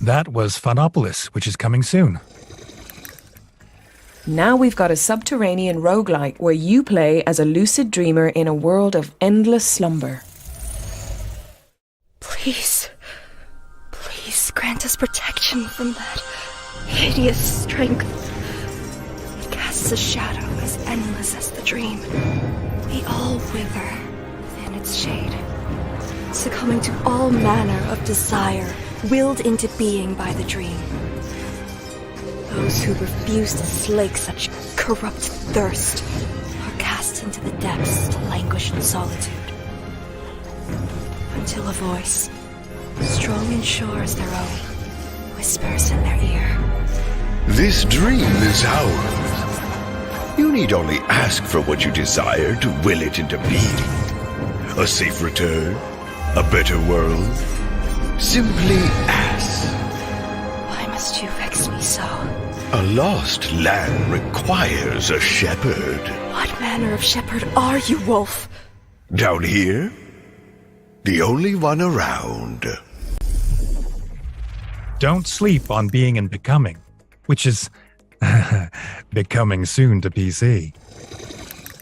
That was Phonopolis, which is coming soon. Now we've got a subterranean roguelike where you play as a lucid dreamer in a world of endless slumber. Please, please grant us protection from that hideous strength. It casts a shadow as endless as the dream. We all wither within its shade, succumbing to all manner of desire willed into being by the dream. Those who refuse to slake such corrupt thirst are cast into the depths to languish in solitude, until a voice, strong and sure as their own, whispers in their ear. This dream is ours. You need only ask for what you desire to will it into being. A safe return, a better world. Simply ask. Why must you vex me so? A lost lamb requires a shepherd. What manner of shepherd are you, Wolf? Down here? The only one around. Don't sleep on being and becoming, which is becoming soon to PC.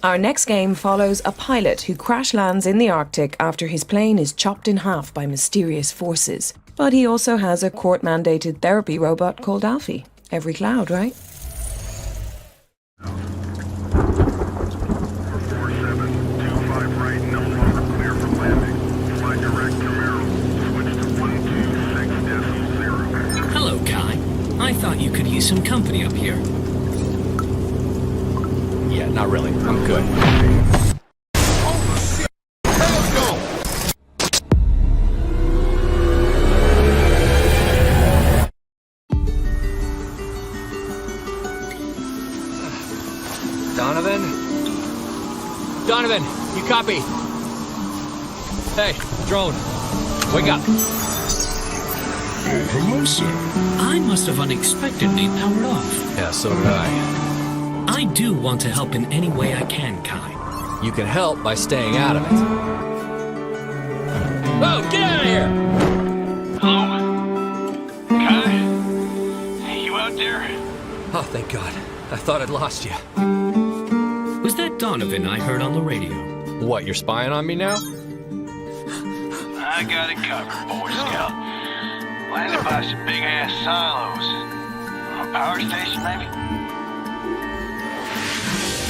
Our next game follows a pilot who crash lands in the Arctic after his plane is chopped in half by mysterious forces. But he also has a court-mandated therapy robot called Alfie. Every cloud, right? Hello, Kai. I thought you could use some company up here. Yeah, not really. I'm good. Donovan? Donovan, you copy? Hey, drone, wake up. Oh, hello, sir. I must have unexpectedly powered off. Yeah, so did I. I do want to help in any way I can, Kai. You can help by staying out of it. Oh, get out of here! Hello? Kai? You out there? Oh, thank God. I thought I'd lost you. Was that Donovan I heard on the radio? What, you're spying on me now? I got it covered, Boy Scout. Landed by some big-ass silos. A power station, maybe?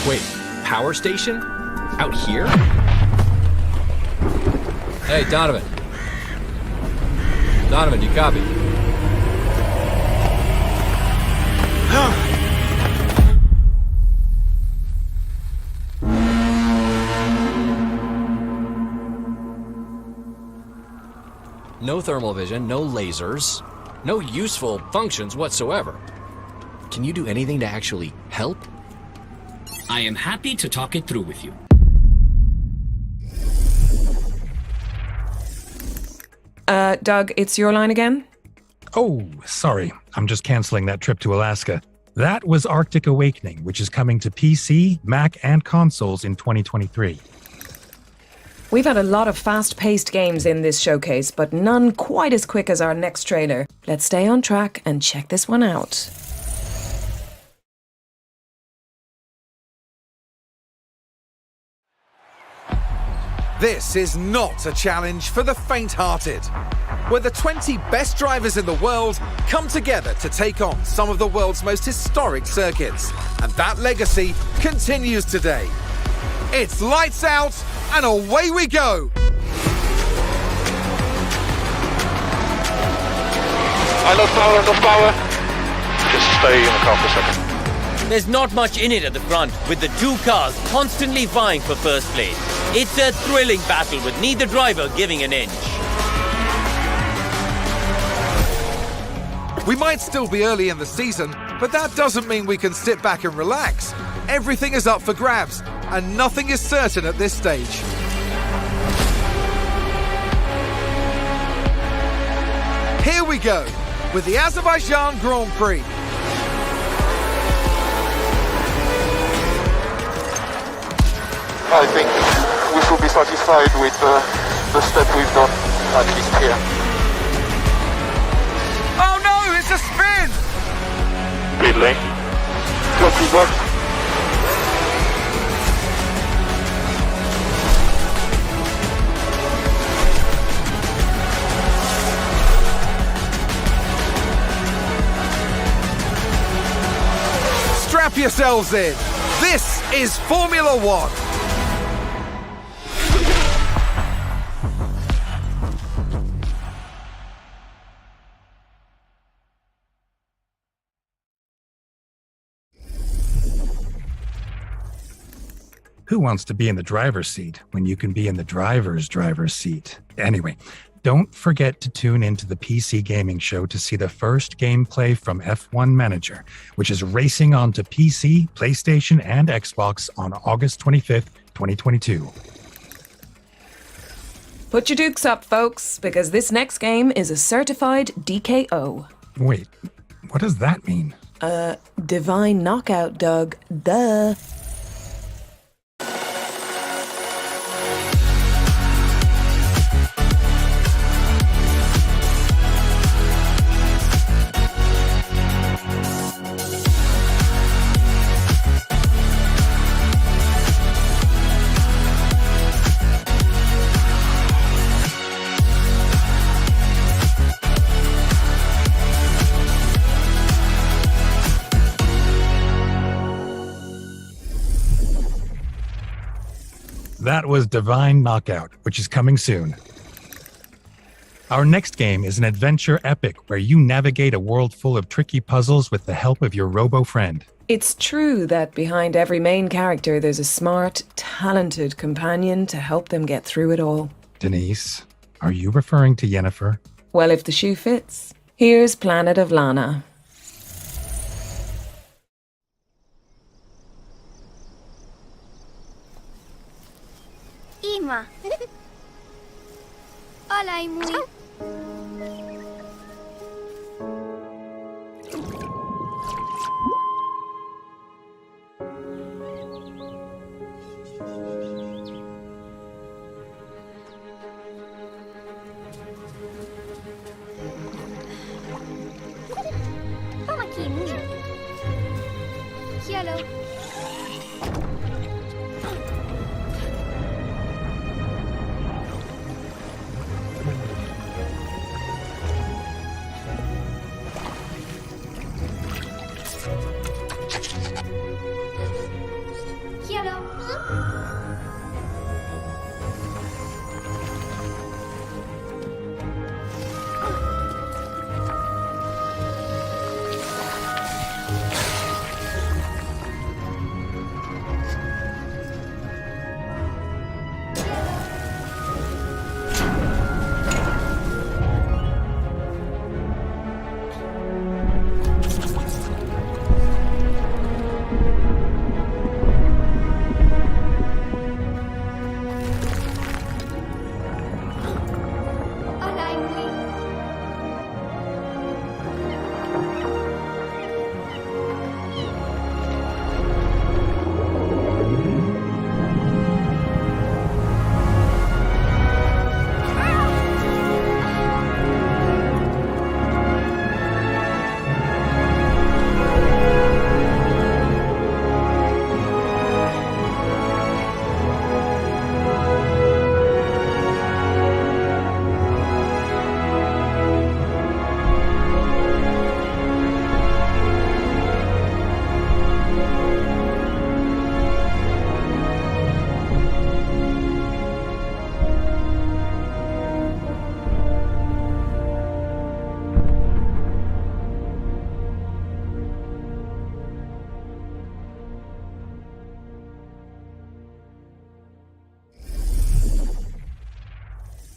Wait, power station? Out here? Hey, Donovan. Donovan, do you copy? No thermal vision, no lasers, no useful functions whatsoever. Can you do anything to actually help? I am happy to talk it through with you. Doug, it's your line again? Oh, sorry. I'm just canceling that trip to Alaska. That was Arctic Awakening, which is coming to PC, Mac, and consoles in 2023. We've had a lot of fast-paced games in this showcase, but none quite as quick as our next trailer. Let's stay on track and check this one out. This is not a challenge for the faint-hearted, where the 20 best drivers in the world come together to take on some of the world's most historic circuits. And that legacy continues today. It's lights out, and away we go! I lost power. Just stay in the car for a second. There's not much in it at the front, with the two cars constantly vying for first place. It's a thrilling battle with neither driver giving an inch. We might still be early in the season, but that doesn't mean we can sit back and relax. Everything is up for grabs, and nothing is certain at this stage. Here we go, with the Azerbaijan Grand Prix. I think we should be satisfied with the step we've done, at least here. Oh no, it's a spin! Pit lane. Got feedback. Strap yourselves in. This is Formula One. Who wants to be in the driver's seat when you can be in the driver's seat? Anyway, don't forget to tune into the PC Gaming Show to see the first gameplay from F1 Manager, which is racing onto PC, PlayStation, and Xbox on August 25th, 2022. Put your dukes up, folks, because this next game is a certified DKO. Wait, what does that mean? Divine knockout, Doug. Duh. That was Divine Knockout, which is coming soon. Our next game is an adventure epic where you navigate a world full of tricky puzzles with the help of your robo-friend. It's true that behind every main character there's a smart, talented companion to help them get through it all. Denise, are you referring to Yennefer? Well, if the shoe fits. Here's Planet of Lana. Ima. Hola, Imui. Toma aqui, Imui. Hello.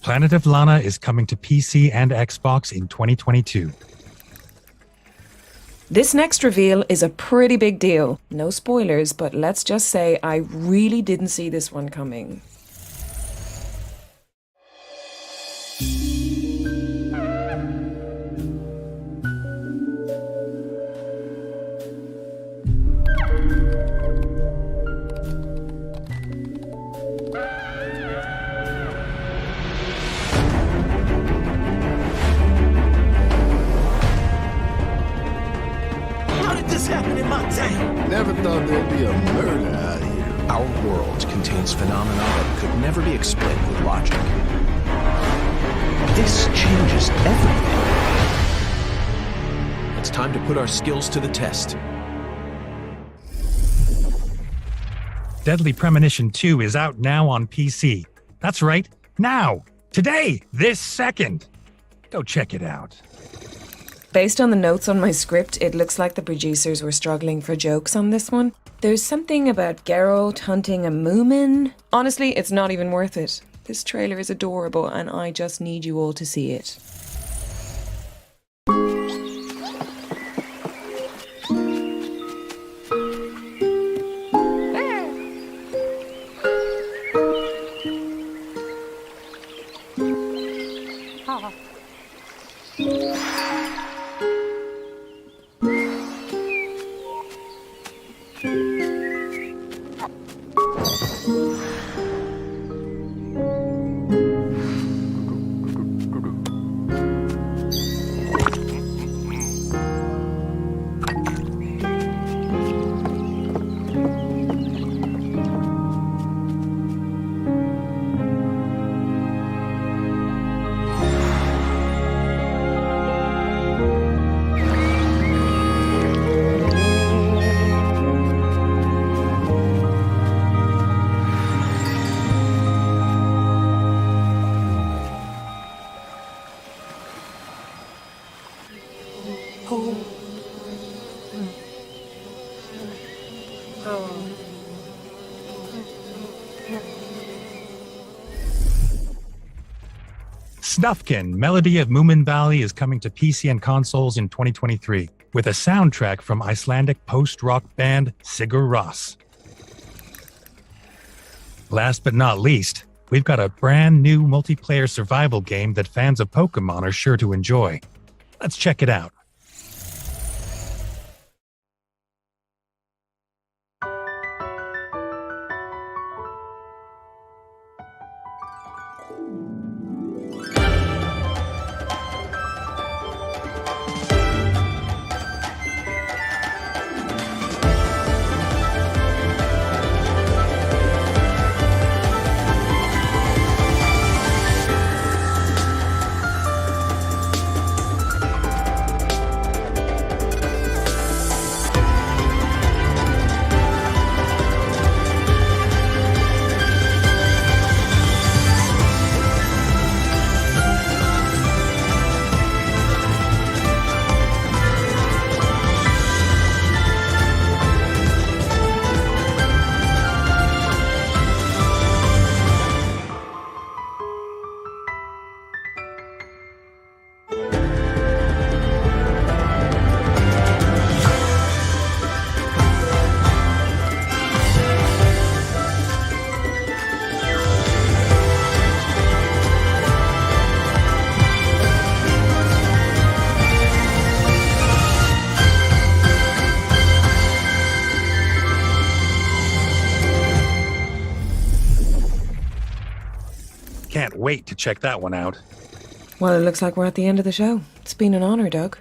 Planet of Lana is coming to PC and Xbox in 2022. This next reveal is a pretty big deal. No spoilers, but let's just say I really didn't see this one coming. Never thought there'd be a murder out here. Our world contains phenomena that could never be explained with logic. This changes everything. It's time to put our skills to the test. Deadly Premonition 2 is out now on PC. That's right, now, today, this second. Go check it out. Based on the notes on my script, it looks like the producers were struggling for jokes on this one. There's something about Geralt hunting a Moomin. Honestly, it's not even worth it. This trailer is adorable and I just need you all to see it. Snufkin, Melody of Moomin Valley is coming to PC and consoles in 2023 with a soundtrack from Icelandic post-rock band Sigur Rós. Last but not least, we've got a brand new multiplayer survival game that fans of Pokemon are sure to enjoy. Let's check it out. Can't wait to check that one out. Well, it looks like we're at the end of the show. It's been an honor, Doug.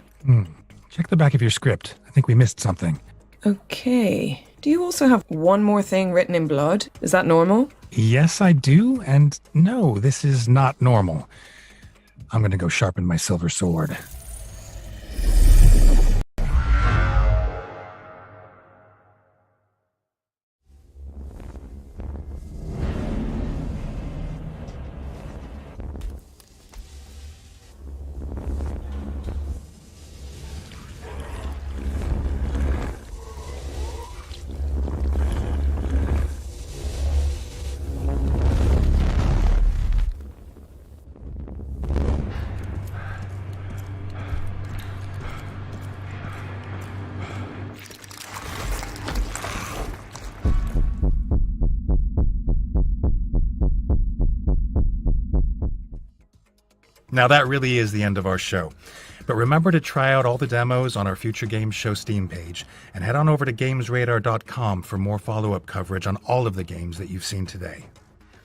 Check the back of your script. I think we missed something. Okay. Do you also have one more thing written in blood? Is that normal? Yes, I do, and no, this is not normal. I'm gonna go sharpen my silver sword. Now that really is the end of our show. But remember to try out all the demos on our Future Games Show Steam page, and head on over to GamesRadar.com for more follow-up coverage on all of the games that you've seen today.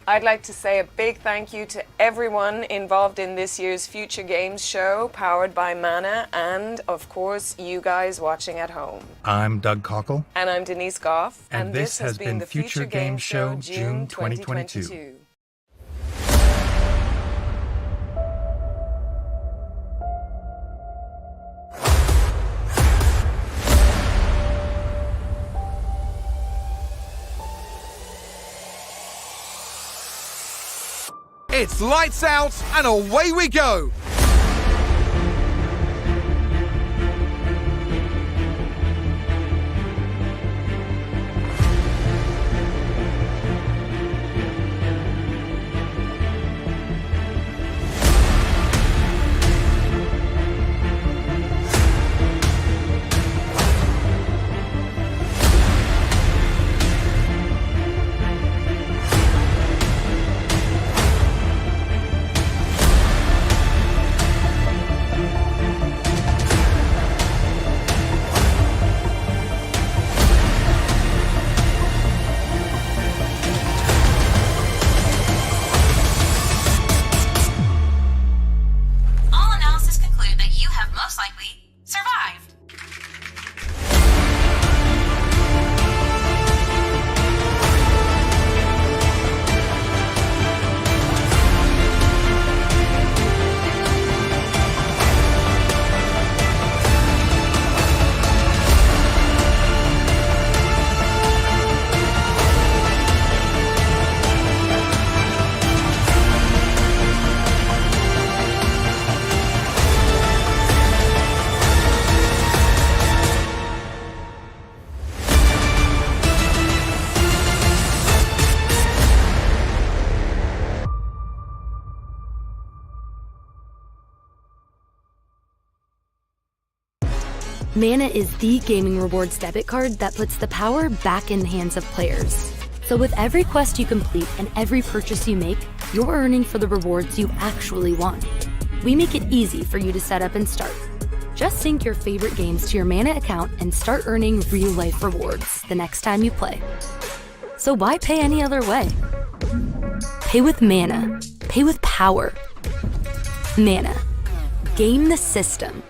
I'd like to say a big thank you to everyone involved in this year's Future Games Show, powered by Mana, and, of course, you guys watching at home. I'm Doug Cockle. And I'm Denise Goff. And this has been the Future Games Show, June 2022. It's lights out and away we go! Mana is the gaming rewards debit card that puts the power back in the hands of players. So with every quest you complete and every purchase you make, you're earning for the rewards you actually want. We make it easy for you to set up and start. Just sync your favorite games to your Mana account and start earning real-life rewards the next time you play. So why pay any other way? Pay with Mana. Pay with power. Mana. Game the system.